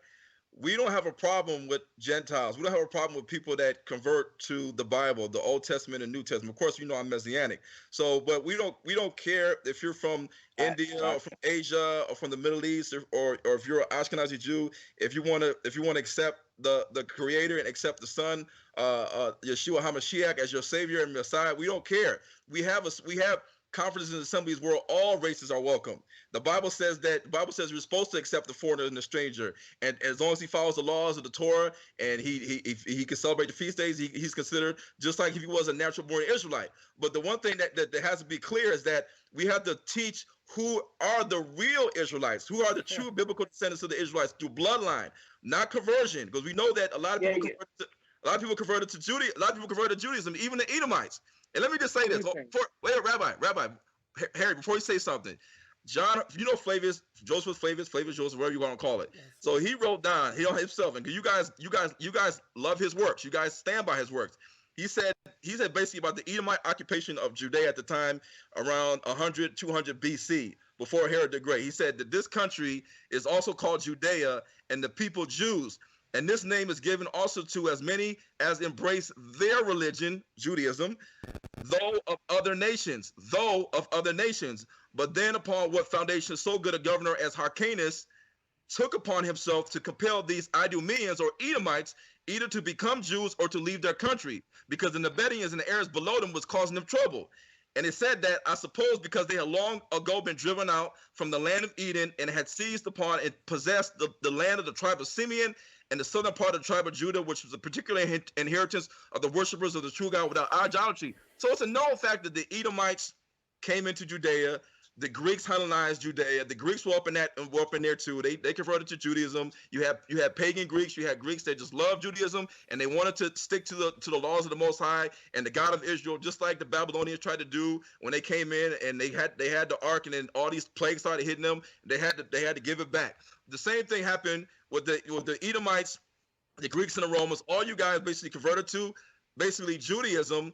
We don't have a problem with Gentiles. We don't have a problem with people that convert to the Bible, the Old Testament and New Testament. Of course, I'm Messianic. So, but we don't care if you're from India or from Asia or from the Middle East or if you're an Ashkenazi Jew. If you want to accept the Creator and accept the Son, Yeshua HaMashiach as your Savior and Messiah, we don't care. We have conferences and assemblies where all races are welcome. The Bible says we're supposed to accept the foreigner and the stranger, and as long as he follows the laws of the Torah and he can celebrate the feast days, he's considered just like if he was a natural born Israelite. But the one thing that has to be clear is that we have to teach who are the real Israelites, who are the true biblical descendants of the Israelites through bloodline, not conversion, because we know that a lot of people converted to Judaism. A lot of people converted to Judaism, even the Edomites. And let me just say this. Rabbi Harry, before you say something, John, Flavius Joseph, whatever you want to call it. So he wrote down himself, and you guys love his works. You guys stand by his works. He said basically about the Edomite occupation of Judea at the time, around 100, 200 BC, before Herod the Great. He said that this country is also called Judea, and the people Jews. And this name is given also to as many as embrace their religion, Judaism, though of other nations. But then upon what foundation so good a governor as Hyrcanus took upon himself to compel these Idumeans or Edomites either to become Jews or to leave their country, because the Nabataeans and the Arabs below them was causing them trouble. And it said that, I suppose, because they had long ago been driven out from the land of Eden and had seized upon and possessed the land of the tribe of Simeon and the southern part of the tribe of Judah, which was a particular inheritance of the worshipers of the true God without idolatry. So it's a known fact that the Edomites came into Judea. The Greeks Hellenized Judea. The Greeks were up in there too. They converted to Judaism. You had pagan Greeks. You had Greeks that just loved Judaism and they wanted to stick to the laws of the Most High and the God of Israel, just like the Babylonians tried to do when they came in and they had the ark, and then all these plagues started hitting them. They had to give it back. The same thing happened with the Edomites, the Greeks, and the Romans. All you guys basically converted to basically Judaism,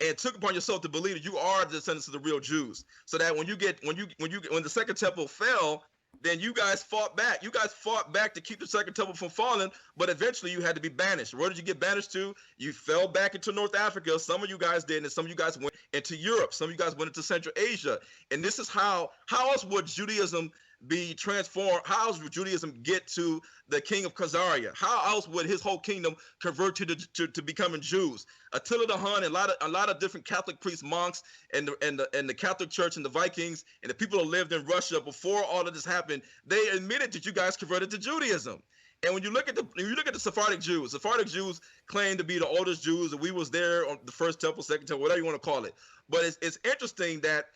and took upon yourself to believe that you are the descendants of the real Jews. So that when the second temple fell, then you guys fought back. You guys fought back to keep the second temple from falling, but eventually you had to be banished. Where did you get banished to? You fell back into North Africa. Some of you guys did, and some of you guys went into Europe. Some of you guys went into Central Asia. And this is how else would Judaism be transformed? How else would Judaism get to the king of Khazaria? How else would his whole kingdom convert to becoming Jews? Attila the Hun and a lot of different Catholic priests, monks, and the Catholic Church and the Vikings and the people who lived in Russia before all of this happened, they admitted that you guys converted to Judaism. And when you look at the Sephardic Jews claim to be the oldest Jews, and we was there on the first temple, second temple, whatever you want to call it. But it's interesting that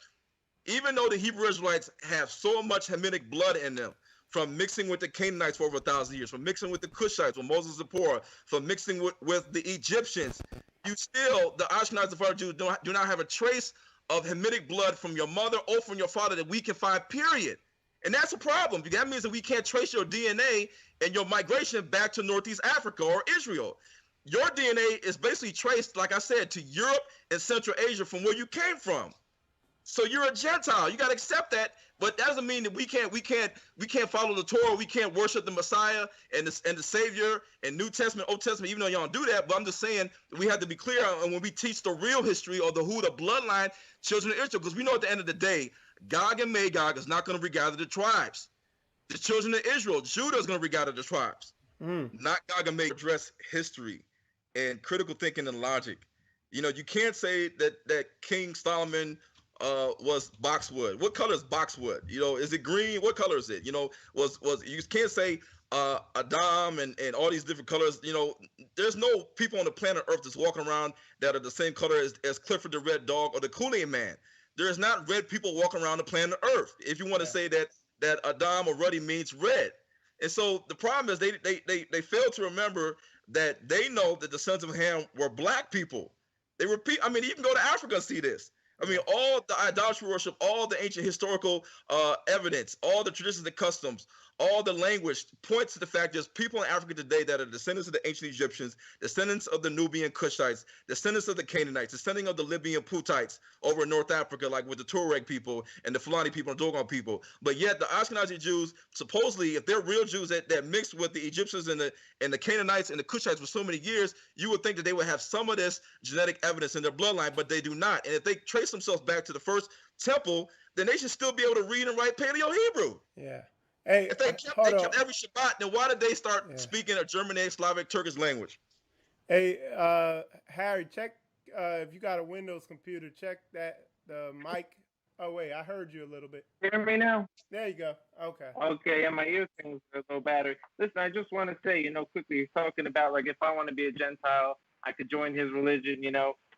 even though the Hebrew Israelites have so much Hamitic blood in them, from mixing with the Canaanites for over 1,000 years, from mixing with the Cushites, with Moses and Zipporah, from mixing with the Egyptians, you still, the Ashkenazi Sephardic Jews, do not have a trace of Hamitic blood from your mother or from your father that we can find, period. And that's a problem. That means that we can't trace your DNA and your migration back to Northeast Africa or Israel. Your DNA is basically traced, like I said, to Europe and Central Asia from where you came from. So you're a Gentile. You got to accept that. But that doesn't mean that we can't follow the Torah. We can't worship the Messiah and the Savior and New Testament, Old Testament, even though y'all don't do that. But I'm just saying we have to be clear on when we teach the real history of the bloodline, children of Israel, because we know at the end of the day, Gog and Magog is not going to regather the tribes. The children of Israel, Judah is going to regather the tribes, not Gog and Magog. Address history and critical thinking and logic. You know, you can't say that King Solomon was boxwood. What color is boxwood? You know, is it green? What color is it? You know, was you can't say Adam and all these different colors. You know, there's no people on the planet Earth that's walking around that are the same color as Clifford the Red Dog or the Kool-Aid Man. There's not red people walking around the planet Earth. If you want to say that Adam or ruddy means red. And so the problem is they fail to remember that they know that the sons of Ham were black people. They repeat. I mean, you can go to Africa and see this. I mean, all the idolatry worship, all the ancient historical evidence, all the traditions and customs, all the language points to the fact there's people in Africa today that are descendants of the ancient Egyptians, descendants of the Nubian Cushites, descendants of the Canaanites, descendants of the Libyan Putites over in North Africa, like with the Tuareg people and the Fulani people and Dogon people. But yet the Ashkenazi Jews, supposedly, if they're real Jews that mixed with the Egyptians and the Canaanites and the Cushites for so many years, you would think that they would have some of this genetic evidence in their bloodline, but they do not. And if they trace themselves back to the first temple, then they should still be able to read and write Paleo-Hebrew. Yeah. Hey, if they kept every Shabbat, then why did they start speaking a Germanic, Slavic, Turkish language? Hey, Harry, check if you got a Windows computer, check the mic. Oh, wait, I heard you a little bit. Hear me now? There you go. Okay. Okay, and my ear things are a little battery. Listen, I just want to say, quickly, talking about, like, if I want to be a Gentile, I could join his religion,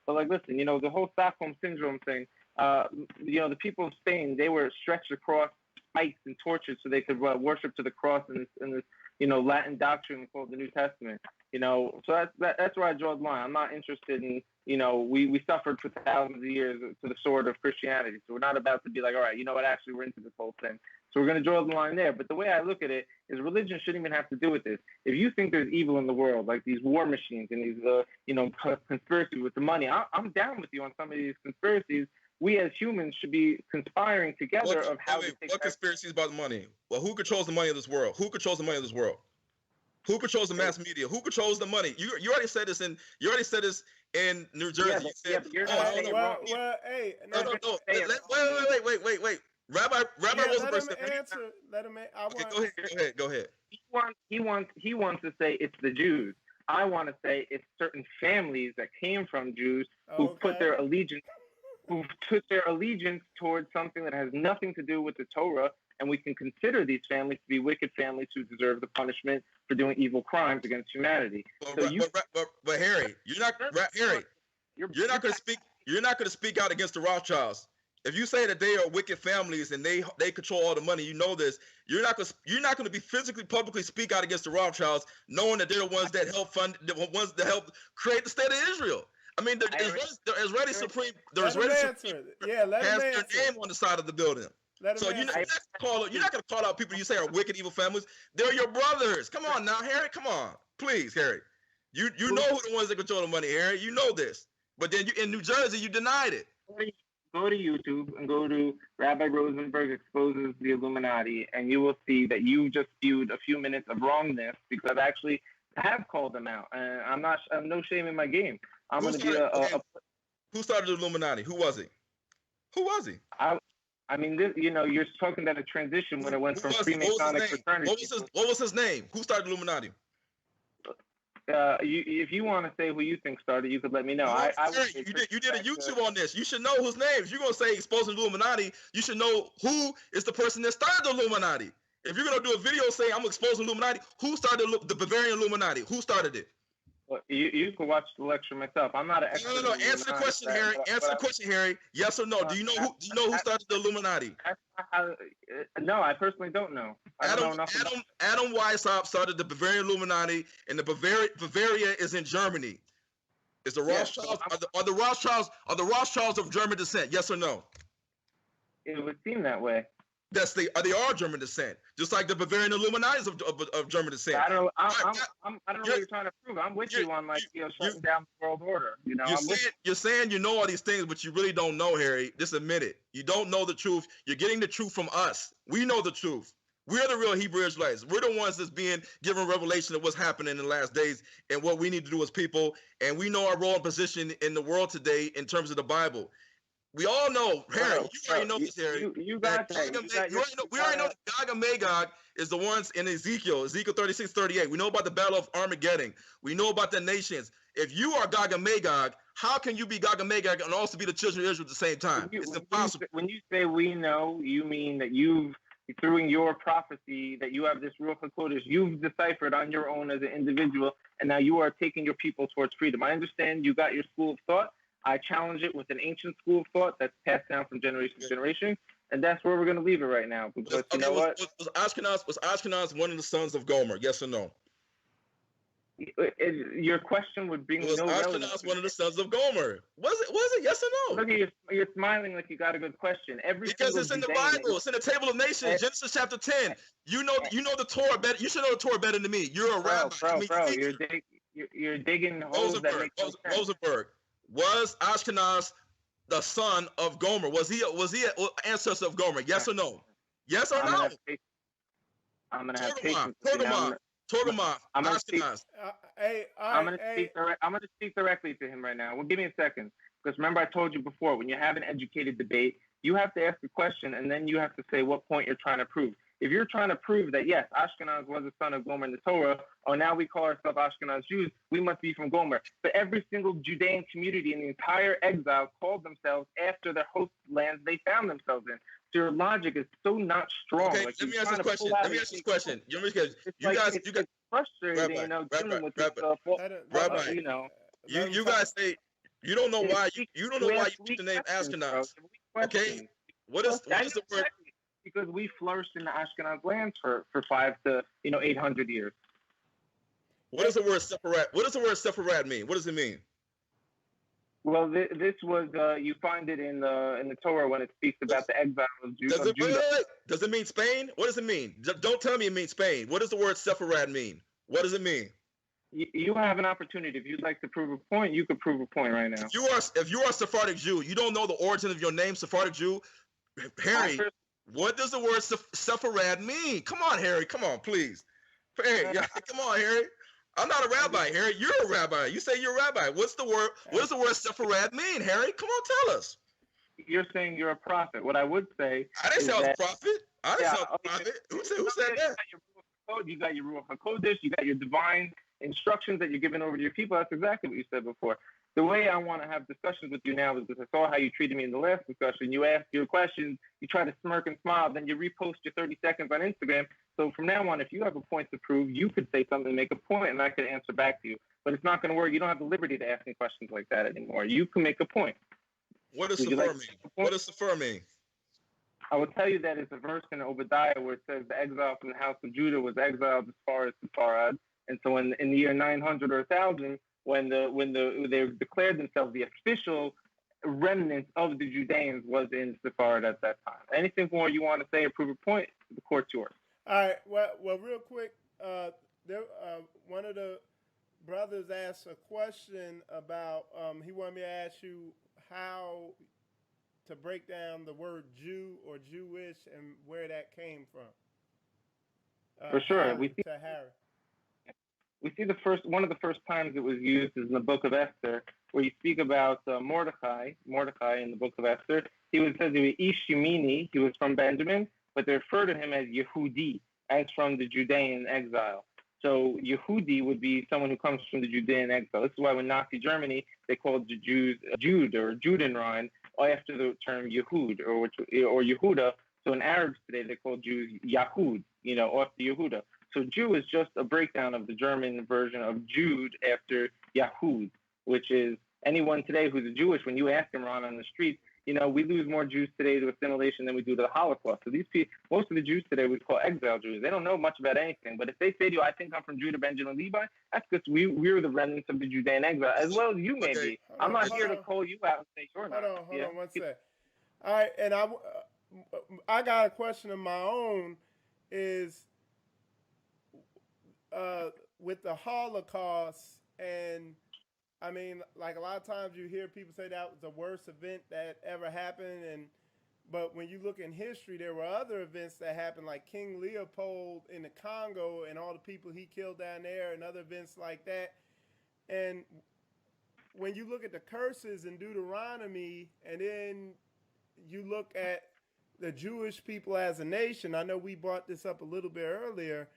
But, like, listen, the whole Stockholm Syndrome thing, the people of Spain, they were stretched across spikes and tortured so they could worship to the cross in this Latin doctrine called the New Testament. So that's where I draw the line. I'm not interested in, we suffered for thousands of years to the sword of Christianity. So we're not about to be like, all right, actually we're into this whole thing. So we're going to draw the line there. But the way I look at it is religion shouldn't even have to do with this. If you think there's evil in the world, like these war machines and these, conspiracies with the money, I'm down with you on some of these conspiracies. We as humans should be conspiring together of how to take what conspiracies about the money? Well, who controls the money of this world? Who controls the money of this world? Who controls the mass media? Who controls the money? You already said this in New Jersey. Yeah, you're not saying it wrong. Well, hey, no. Wait. Rabbi Rosenberg. Let him Go ahead. He wants to say it's the Jews. I want to say it's certain families that came from Jews who put their allegiance towards something that has nothing to do with the Torah, and we can consider these families to be wicked families who deserve the punishment for doing evil crimes against humanity. But Harry, you're not going to speak out against the Rothschilds. If you say that they are wicked families and they control all the money, you know this. You're not going to be physically publicly speak out against the Rothschilds, knowing that they're the ones that help fund, the ones that help create the state of Israel. I mean, the Israeli Supreme has their name on the side of the building. So you're not going to call out people you say are wicked, evil families. They're your brothers. Come on now, Harry. Come on, please, Harry. You know who the ones that control the money, Harry. You know this. But then in New Jersey, you denied it. Go to YouTube and go to Rabbi Rosenberg Exposes the Illuminati, and you will see that you just spewed a few minutes of wrongness because I actually have called them out. And I'm no shame in my game. I'm going to be Who started the Illuminati? Who was he? I mean, you're talking about a transition when it went from Freemasonic fraternity. What was his name? Who started the Illuminati? If you want to say who you think started, you could let me know. You did a YouTube on this. You should know whose names. You're going to say exposing the Illuminati. You should know who is the person that started the Illuminati. If you're going to do a video saying I'm exposing Illuminati, who started the Bavarian Illuminati? Who started it? Well, you can watch the lecture myself. I'm not an expert. No. Answer the question, Harry. Answer the question, Harry. Yes or no? Do you know who started the Illuminati? No, I personally don't know. Adam Weishaupt started the Bavarian Illuminati, and the Bavaria is in Germany. Is the Rothschilds are the Rothschilds of German descent? Yes or no? It would seem that way. They are German descent, just like the Bavarian Illuminati of German descent. I don't know what you're trying to prove. I'm with you on shutting down the world order. You're saying you know all these things, but you really don't know, Harry. Just admit it. You don't know the truth. You're getting the truth from us. We know the truth. We're the real Hebrew Israelites. We're the ones that's being given revelation of what's happening in the last days and what we need to do as people. And we know our role and position in the world today in terms of the Bible. We all know, Harry. You already know this, Harry. We already know that Gog and Magog is the ones in Ezekiel 36, 38. We know about the Battle of Armageddon. We know about the nations. If you are Gog and Magog, how can you be Gog and Magog and also be the children of Israel at the same time? It's impossible. When you say we know, you mean that through your prophecy, that you have this Ruach HaKodesh, you've deciphered on your own as an individual, and now you are taking your people towards freedom. I understand you got your school of thought. I challenge it with an ancient school of thought that's passed down from generation to generation, and that's where we're going to leave it right now. Because you know what? Was Ashkenaz one of the sons of Gomer? Yes or no? Your question would bring no relevance. Ashkenaz one of the sons of Gomer? Was it? Yes or no? Look, you're smiling like you got a good question. Because it's in the Bible. It's in the Table of Nations, Genesis chapter 10. You know the Torah better. You should know the Torah better than me. You're a rabbi. Bro. You're digging holes that make no sense. Rosenberg. Was Ashkenaz the son of Gomer? Was he an ancestor of Gomer? Yes or no? Yes or no? I'm gonna have patience. Torgamah, Ashkenaz. I'm gonna speak directly to him right now. Well, give me a second, because remember I told you before, when you have an educated debate, you have to ask a question and then you have to say what point you're trying to prove. If you're trying to prove that, yes, Ashkenaz was the son of Gomer in the Torah, or now we call ourselves Ashkenaz Jews, we must be from Gomer. But every single Judean community in the entire exile called themselves after the host lands they found themselves in. So your logic is so not strong. Okay, let me ask this question. You guys frustrating, dealing with this stuff. Rabbi, you guys say you don't know why you use the name Ashkenaz. Okay, what is the word? Because we flourished in the Ashkenaz lands for 500 to 800 years. What does the word separate? What does the word separate mean? What does it mean? Well, this was you find it in the Torah when it speaks about the exile of Judah. Does it mean Spain? What does it mean? Don't tell me it means Spain. What does the word separate mean? What does it mean? You have an opportunity. If you'd like to prove a point, you could prove a point right now. If you are a Sephardic Jew, you don't know the origin of your name, Sephardic Jew, Harry. What does the word Sepharad mean? Come on, Harry. Come on, please. Harry, come on, Harry. I'm not a rabbi, Harry. You're a rabbi. You say you're a rabbi. What's the word? What does the word Sepharad mean, Harry? Come on, tell us. You're saying you're a prophet. What I would say, I didn't say I was a prophet. I didn't say I was a prophet. Who said that? You got your Ruach HaKodesh. You got your divine instructions that you're giving over to your people. That's exactly what you said before. The way I want to have discussions with you now is because I saw how you treated me in the last discussion. You asked your questions, you try to smirk and smile, then you repost your 30 seconds on Instagram. So from now on, if you have a point to prove, you could say something and make a point, and I could answer back to you. But it's not going to work. You don't have the liberty to ask me questions like that anymore. You can make a point. What does Sephir mean? What does Sephir mean? I will tell you that it's a verse in Obadiah where it says the exile from the house of Judah was exiled as far as Sepharad. And so in the year 900 or 1000, when they declared themselves the official remnant of the Judeans was in Sepharad at that time. Anything more you want to say or prove a point, the court's yours. All right. Well, real quick, one of the brothers asked a question about, he wanted me to ask you how to break down the word Jew or Jewish and where that came from. For sure. We see one of the first times it was used is in the book of Esther, where you speak about Mordecai in the book of Esther. He was said to be Ish-Yemini, he was from Benjamin, but they refer to him as Yehudi, as from the Judean exile. So Yehudi would be someone who comes from the Judean exile. This is why when Nazi Germany, they called the Jews Jude or Judenrein after the term Yehud or Yehuda. So in Arabs today, they call Jews Yahud, after Yehuda. So Jew is just a breakdown of the German version of Jude after Yahud, which is anyone today who's a Jewish, when you ask them around on the street, we lose more Jews today to assimilation than we do to the Holocaust. So these people, most of the Jews today we call exile Jews. They don't know much about anything. But if they say to you, I think I'm from Judah, Benjamin, Levi, that's because we're the remnants of the Judean exile, as well as you may be. I'm not here to call you out and say you're not. Hold on one second. All right, and I got a question of my own. Is with the Holocaust, and I mean, like a lot of times you hear people say that was the worst event that ever happened, but when you look in history, there were other events that happened, like King Leopold in the Congo and all the people he killed down there, and other events like that. And when you look at the curses in Deuteronomy, and then you look at the Jewish people as a nation, I know we brought this up a little bit earlier.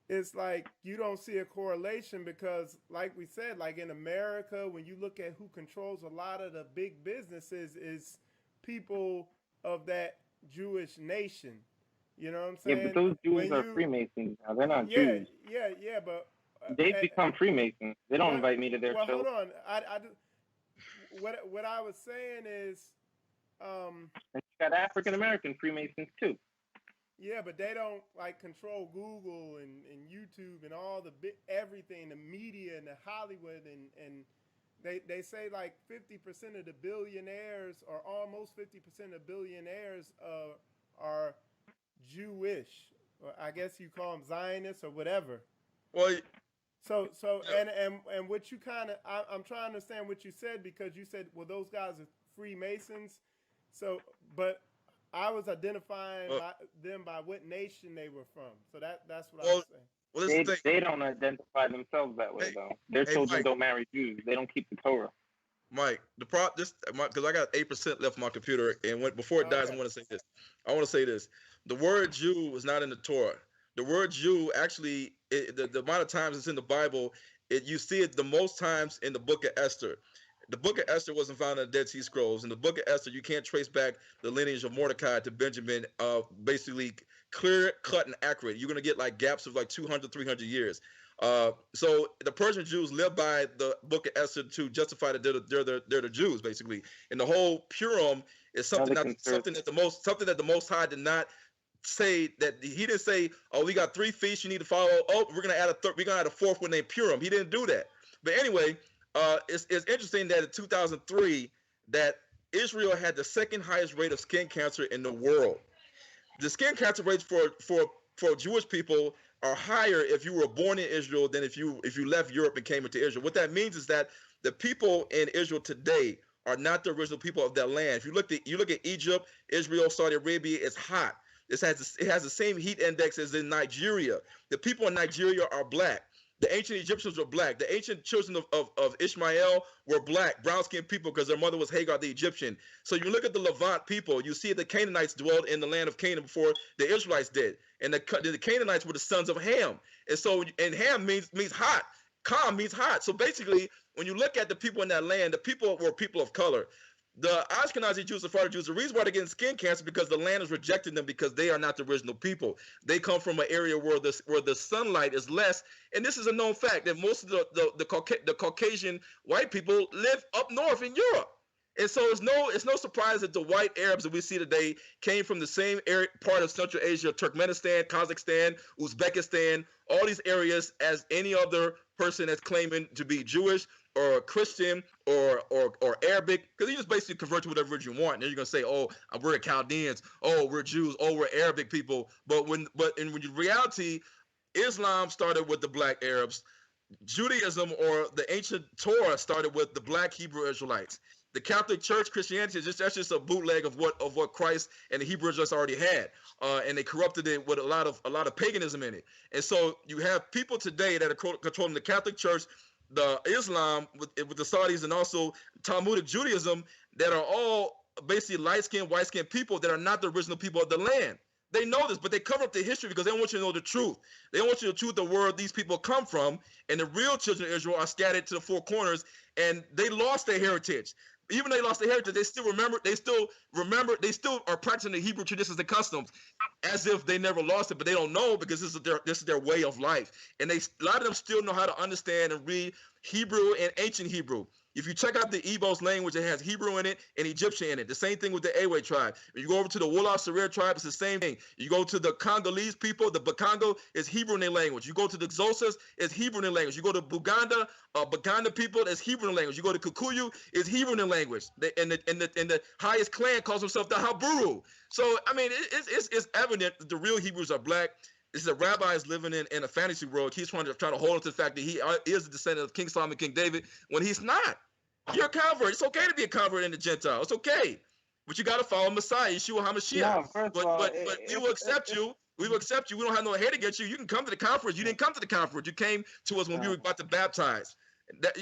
It's like you don't see a correlation because, like we said, like in America, when you look at who controls a lot of the big businesses, is people of that Jewish nation. You know what I'm saying? Yeah, but those Jews are Freemasons now. They're not Jews. Yeah, but they've become Freemasons. They don't invite me to their shows. Hold on. What I was saying is, and you got African American Freemasons too. Yeah, but they don't like control Google and YouTube and all the everything, the media and the Hollywood, and they say like 50% of the billionaires, or almost 50% of billionaires are Jewish, or I guess you call them Zionists or whatever. Well, so and what you kind of I'm trying to understand what you said, because you said, well, those guys are Freemasons. So, but I was identifying them by what nation they were from. So that's what I was saying. Well, they don't identify themselves that way, though. Their children don't marry Jews. They don't keep the Torah. Mike, because I got 8% left on my computer, and before it dies, I want to say this. I want to say this. The word Jew is not in the Torah. The word Jew, actually, the amount of times it's in the Bible, you see it the most times in the book of Esther. The book of Esther wasn't found in the Dead Sea Scrolls. In the book of Esther, you can't trace back the lineage of Mordecai to Benjamin, basically clear, cut, and accurate. You're going to get like gaps of like 200, 300 years. So the Persian Jews live by the book of Esther to justify that they're the Jews, basically. And the whole Purim is something that the Most High did not say. That he didn't say, oh, we got 3 feasts you need to follow. Oh, we're gonna add a fourth one named Purim. He didn't do that. But anyway. It's interesting that in 2003 that Israel had the second highest rate of skin cancer in the world. The skin cancer rates for Jewish people are higher if you were born in Israel than if you left Europe and came into Israel. What that means is that the people in Israel today are not the original people of that land. If you look at Egypt, Israel, Saudi Arabia, it's hot. It has the same heat index as in Nigeria. The people in Nigeria are black. The ancient Egyptians were black. The ancient children of Ishmael were black, brown-skinned people, because their mother was Hagar the Egyptian. So you look at the Levant people, you see the Canaanites dwelled in the land of Canaan before the Israelites did. And the Canaanites were the sons of Ham. And Ham means hot. Kam means hot. So basically, when you look at the people in that land, the people were people of color. The Ashkenazi Jews, the Sephardic Jews, the reason why they're getting skin cancer because the land is rejecting them because they are not the original people. They come from an area where the sunlight is less, and this is a known fact that most of the Caucasian white people live up north in Europe. And so it's no surprise that the white Arabs that we see today came from the same part of Central Asia, Turkmenistan, Kazakhstan, Uzbekistan, all these areas as any other person that's claiming to be Jewish or Christian or Arabic, because you just basically convert to whatever you want. And then you're gonna say, oh, we're Chaldeans, oh, we're Jews, oh, we're Arabic people. But in reality, Islam started with the black Arabs. Judaism, or the ancient Torah, started with the black Hebrew Israelites. The Catholic Church, Christianity, that's just a bootleg of what Christ and the Hebrew Israelites already had, and they corrupted it with a lot of paganism in it. And so you have people today that are controlling the Catholic Church, the Islam with the Saudis, and also Talmudic Judaism, that are all basically light-skinned, white-skinned people that are not the original people of the land. They know this, but they cover up the history because they don't want you to know the truth. They don't want you to know the truth of where these people come from, and the real children of Israel are scattered to the four corners, and they lost their heritage. Even though they lost their heritage, they still are practicing the Hebrew traditions and customs as if they never lost it, but they don't know because this is their way of life. And a lot of them still know how to understand and read Hebrew and ancient Hebrew. If you check out the Igbos language, it has Hebrew in it and Egyptian in it. The same thing with the Awe tribe. If you go over to the Wolof Serer tribe, it's the same thing. You go to the Congolese people, the Bakongo is Hebrew in their language. You go to the Xhosas, it's Hebrew in their language. You go to Buganda people, it's Hebrew in their language. You go to Kikuyu, it's Hebrew in their language. And the highest clan calls himself the Haburu. So, I mean, it's evident that the real Hebrews are black. This is a rabbi is living in a fantasy world. He's trying to hold on to the fact that he is a descendant of King Solomon, King David, when he's not. You're a convert. It's okay to be a convert in the Gentile. It's okay. But you got to follow Messiah, Yeshua HaMashiach. No, but we will accept you. We will accept you. We don't have no hate against you. You can come to the conference. You didn't come to the conference. You came to us when we were about to baptize. That,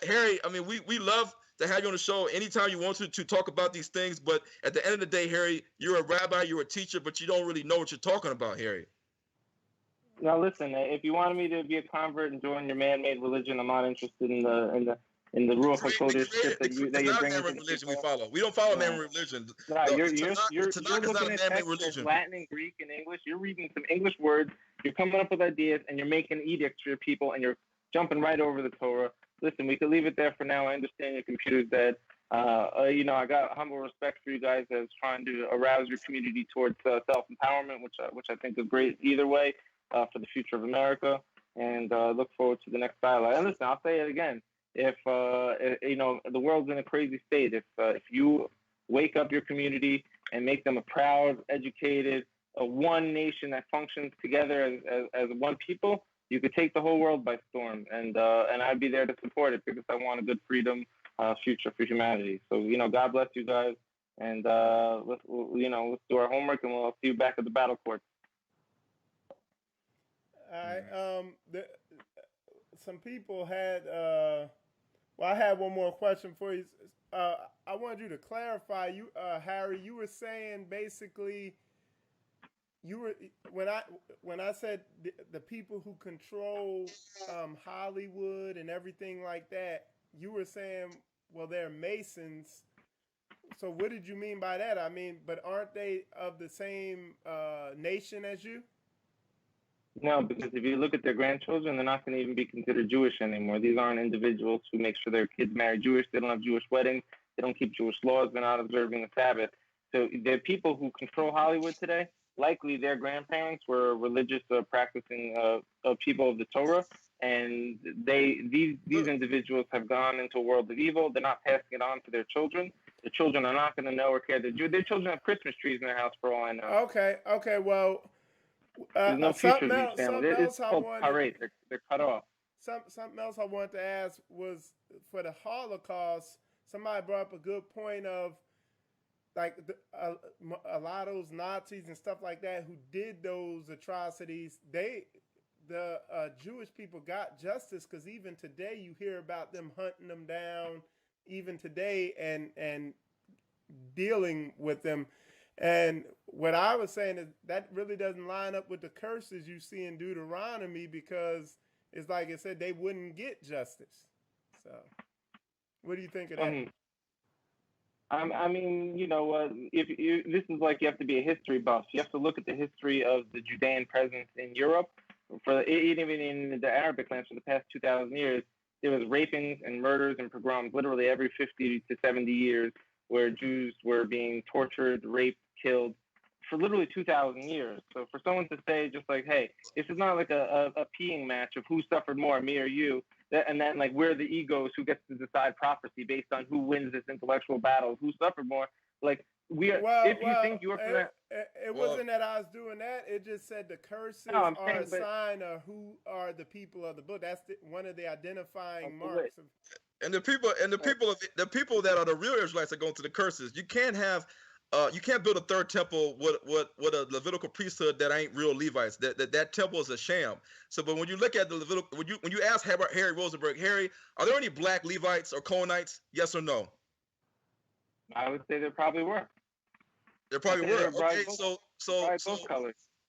Harry, I mean, we love to have you on the show anytime you want to talk about these things. But at the end of the day, Harry, you're a rabbi, you're a teacher, but you don't really know what you're talking about, Harry. Now listen, if you wanted me to be a convert and join your man-made religion, I'm not interested in the Ruach HaKodesh shit that you're bringing to the religion we follow. We don't follow man-made religion. No, you're looking at text Latin and Greek and English. You're reading some English words. You're coming up with ideas, and you're making edicts for your people, and you're jumping right over the Torah. Listen, we could leave it there for now. I understand your computer's dead. I got humble respect for you guys as trying to arouse your community towards self-empowerment, which I think is great either way. For the future of America, and look forward to the next dialogue. And listen, I'll say it again: if the world's in a crazy state, if you wake up your community and make them a proud, educated, one nation that functions together as one people, you could take the whole world by storm. And I'd be there to support it because I want a good freedom future for humanity. So God bless you guys, and let's do our homework, and we'll see you back at the battle court. Some people had. I had one more question for you. I wanted you to clarify. You, Harry, you were saying basically, when I said the people who control Hollywood and everything like that, you were saying, well, they're Masons. So what did you mean by that? I mean, but aren't they of the same nation as you? No, because if you look at their grandchildren, they're not going to even be considered Jewish anymore. These aren't individuals who make sure their kids marry Jewish. They don't have Jewish weddings. They don't keep Jewish laws. They're not observing the Sabbath. So the people who control Hollywood today, likely their grandparents were religious practicing people of the Torah, and these individuals have gone into a world of evil. They're not passing it on to their children. The children are not going to know or care. Their children have Christmas trees in their house for all I know. Okay, well. There's no future in these families. It's called parade. They're cut off. Something else I wanted to ask was for the Holocaust. Somebody brought up a good point of like a lot of those Nazis and stuff like that who did those atrocities. The Jewish people got justice because even today you hear about them hunting them down, even today, and dealing with them. And what I was saying is that really doesn't line up with the curses you see in Deuteronomy because it's like it said they wouldn't get justice. So what do you think of that? I mean, this is like you have to be a history buff. You have to look at the history of the Judean presence in Europe. Even in the Arabic lands for the past 2,000 years, there was rapings and murders and pogroms literally every 50 to 70 years where Jews were being tortured, raped, killed for literally 2,000 years. So for someone to say just like, hey, this is not like a peeing match of who suffered more, me or you, and then like we're the egos who gets to decide prophecy based on who wins this intellectual battle, who suffered more. Like we are. You think you are it wasn't that I was doing that. It just said the curses are a sign of who are the people of the book. That's one of the identifying marks. And the people that are the real Israelites are going to the curses. You can't have. You can't build a third temple with a Levitical priesthood that ain't real Levites. That temple is a sham. So, but when you look at the Levitical, when you ask Harry Rozenberg, Harry, are there any black Levites or Cohenites? Yes or no? I would say there probably were. There probably were. Okay,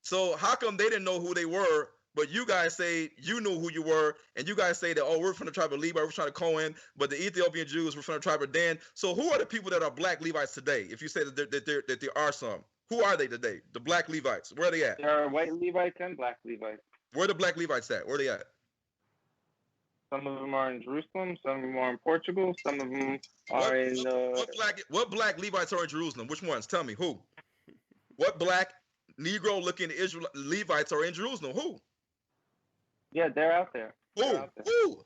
so how come they didn't know who they were? But you guys say you knew who you were, and you guys say that, oh, we're from the tribe of Levi, we're from the Cohen, but the Ethiopian Jews were from the tribe of Dan. So who are the people that are black Levites today? If you say that there are some, who are they today? The black Levites, where are they at? There are white Levites and black Levites. Where are the black Levites at? Where are they at? Some of them are in Jerusalem. Some of them are in Portugal. Some of them are in. What black Levites are in Jerusalem? Which ones? Tell me who. What black Negro-looking Israel Levites are in Jerusalem? Who? Yeah, they're out there. Who?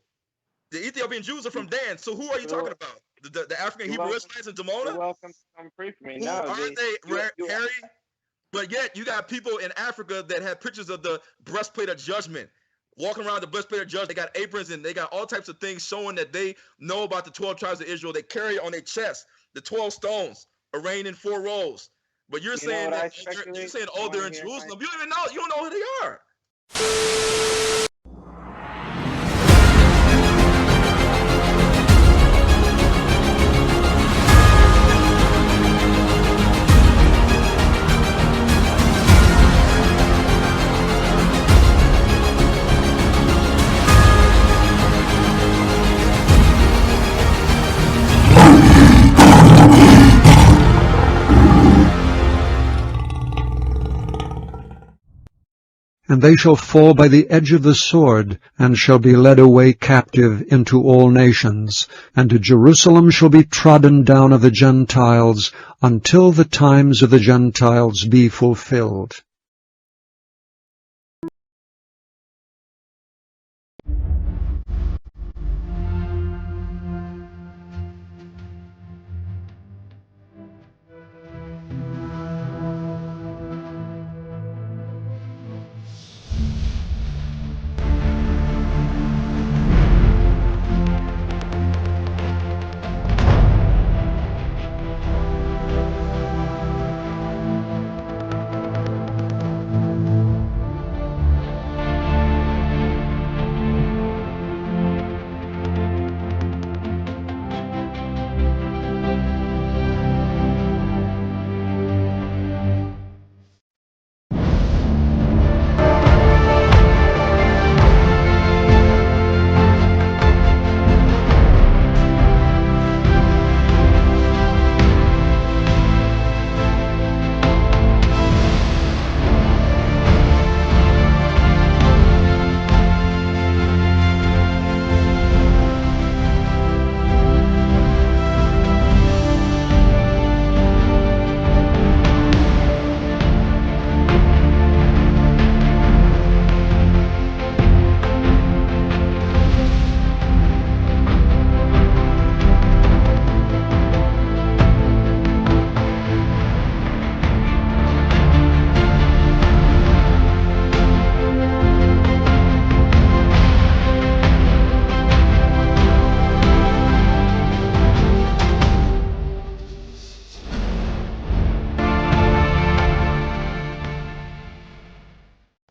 The Ethiopian Jews are from Dan. So who are you talking about? The African Hebrew Israelites in Demona? You're welcome to come pray for me. Who are they, Harry? But yet you got people in Africa that have pictures of the breastplate of judgment, walking around the breastplate of judgment. They got aprons and they got all types of things showing that they know about the 12 tribes of Israel. They carry on their chest the 12 stones arranged in 4 rows. But you're saying that you're saying, oh, they're in Jerusalem. You don't even know. You don't know who they are. And they shall fall by the edge of the sword, and shall be led away captive into all nations. And Jerusalem shall be trodden down of the Gentiles, until the times of the Gentiles be fulfilled.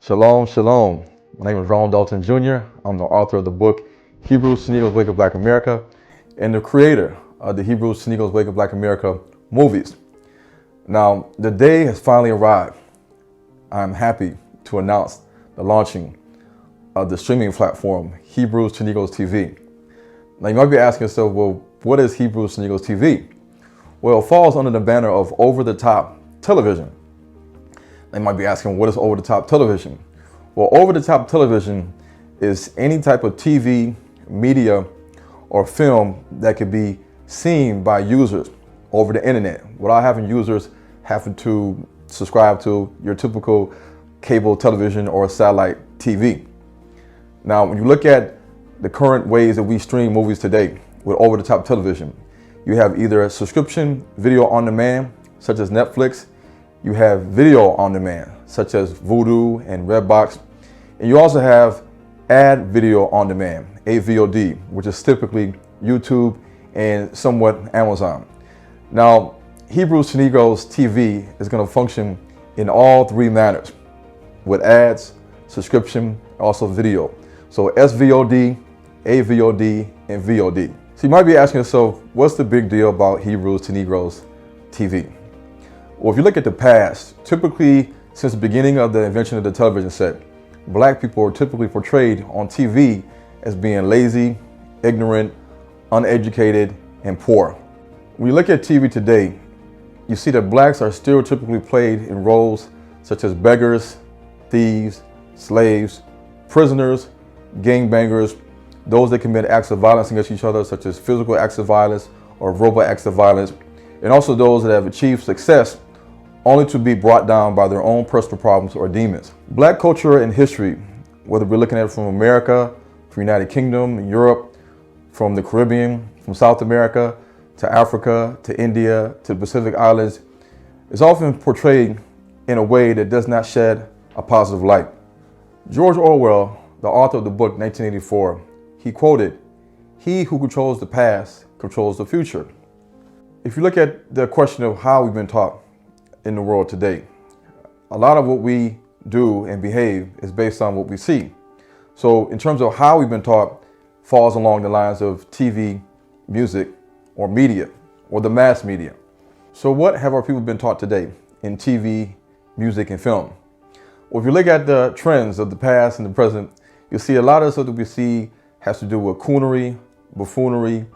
Shalom, shalom. My name is Dalton Jr. I'm the author of the book, Hebrews to Negroes Wake Up Black America, and the creator of the Hebrews to Negroes Wake Up Black America movies. Now, the day has finally arrived. I'm happy to announce the launching of the streaming platform, Hebrews to Negroes TV. Now, you might be asking yourself, well, what is Hebrews to Negroes TV? Well, it falls under the banner of over-the-top television. They might be asking, what is over-the-top television? Well, over-the-top television is any type of TV, media, or film that could be seen by users over the internet without having users having to subscribe to your typical cable television or satellite TV. Now, when you look at the current ways that we stream movies today with over-the-top television, you have either a subscription video on demand, such as Netflix. You have video on demand, such as Vudu and Redbox. And you also have ad video on demand, AVOD, which is typically YouTube and somewhat Amazon. Now, Hebrews to Negroes TV is going to function in all 3 manners, with ads, subscription, also video. So SVOD, AVOD, and VOD. So you might be asking yourself, what's the big deal about Hebrews to Negroes TV? Well, if you look at the past, typically since the beginning of the invention of the television set, black people are typically portrayed on TV as being lazy, ignorant, uneducated, and poor. When you look at TV today, you see that blacks are still typically played in roles such as beggars, thieves, slaves, prisoners, gangbangers, those that commit acts of violence against each other, such as physical acts of violence or verbal acts of violence, and also those that have achieved success only to be brought down by their own personal problems or demons. Black culture and history, whether we're looking at it from America, from the United Kingdom, Europe, from the Caribbean, from South America, to Africa, to India, to the Pacific Islands, is often portrayed in a way that does not shed a positive light. George Orwell, the author of the book 1984, he quoted, "He who controls the past controls the future." If you look at the question of how we've been taught in the world today, a lot of what we do and behave is based on what we see. So in terms of how we've been taught, falls along the lines of TV, music, or media, or the mass media. So what have our people been taught today in TV, music, and film? Well, if you look at the trends of the past and the present, you'll see a lot of stuff that we see has to do with coonery, buffoonery,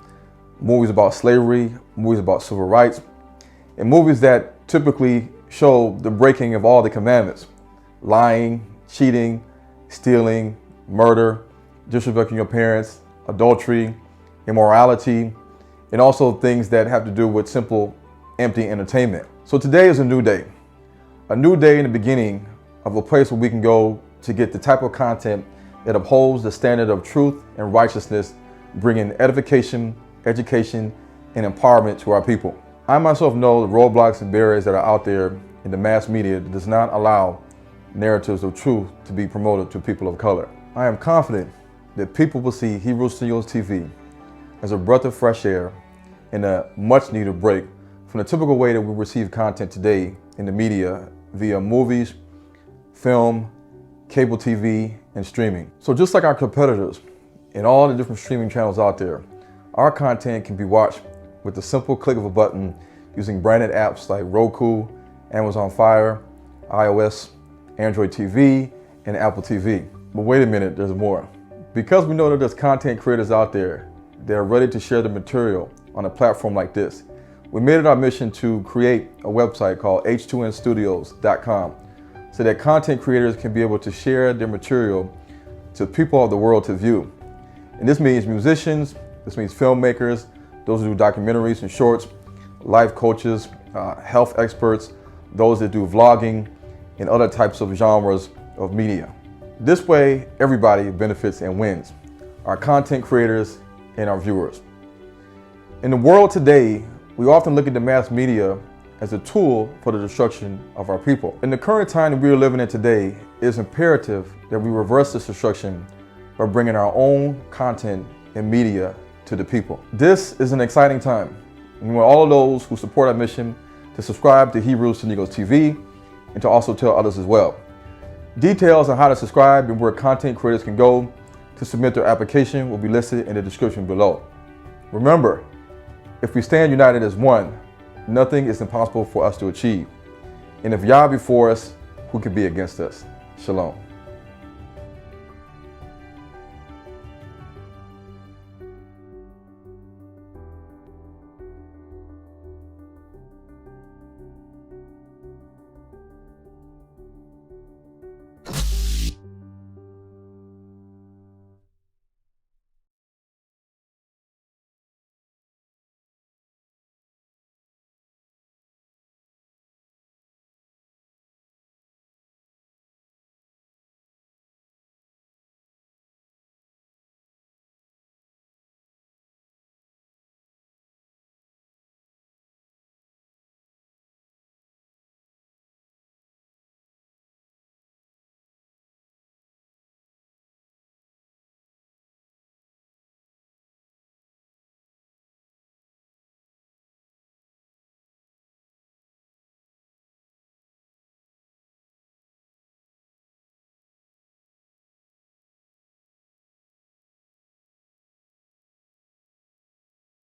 movies about slavery, movies about civil rights, and movies that typically show the breaking of all the commandments: lying, cheating, stealing, murder, disrespecting your parents, adultery, immorality, and also things that have to do with simple, empty entertainment. So today is a new day in the beginning of a place where we can go to get the type of content that upholds the standard of truth and righteousness, bringing edification, education, and empowerment to our people. I myself know the roadblocks and barriers that are out there in the mass media that does not allow narratives of truth to be promoted to people of color. I am confident that people will see Hebrews Studios TV as a breath of fresh air and a much needed break from the typical way that we receive content today in the media via movies, film, cable TV, and streaming. So just like our competitors and all the different streaming channels out there, our content can be watched with the simple click of a button using branded apps like Roku, Amazon Fire, iOS, Android TV, and Apple TV. But wait a minute, there's more. Because we know that there's content creators out there that are ready to share the material on a platform like this, we made it our mission to create a website called h2nstudios.com so that content creators can be able to share their material to people of the world to view. And this means musicians, this means filmmakers, those who do documentaries and shorts, life coaches, health experts, those that do vlogging, and other types of genres of media. This way, everybody benefits and wins, our content creators and our viewers. In the world today, we often look at the mass media as a tool for the destruction of our people. In the current time that we are living in today, it is imperative that we reverse this destruction by bringing our own content and media to the people. This is an exciting time. We want all of those who support our mission to subscribe to Hebrews Studios TV and to also tell others as well. Details on how to subscribe and where content creators can go to submit their application will be listed in the description below. Remember, if we stand united as one, nothing is impossible for us to achieve. And if Yah be for us, who could be against us? Shalom.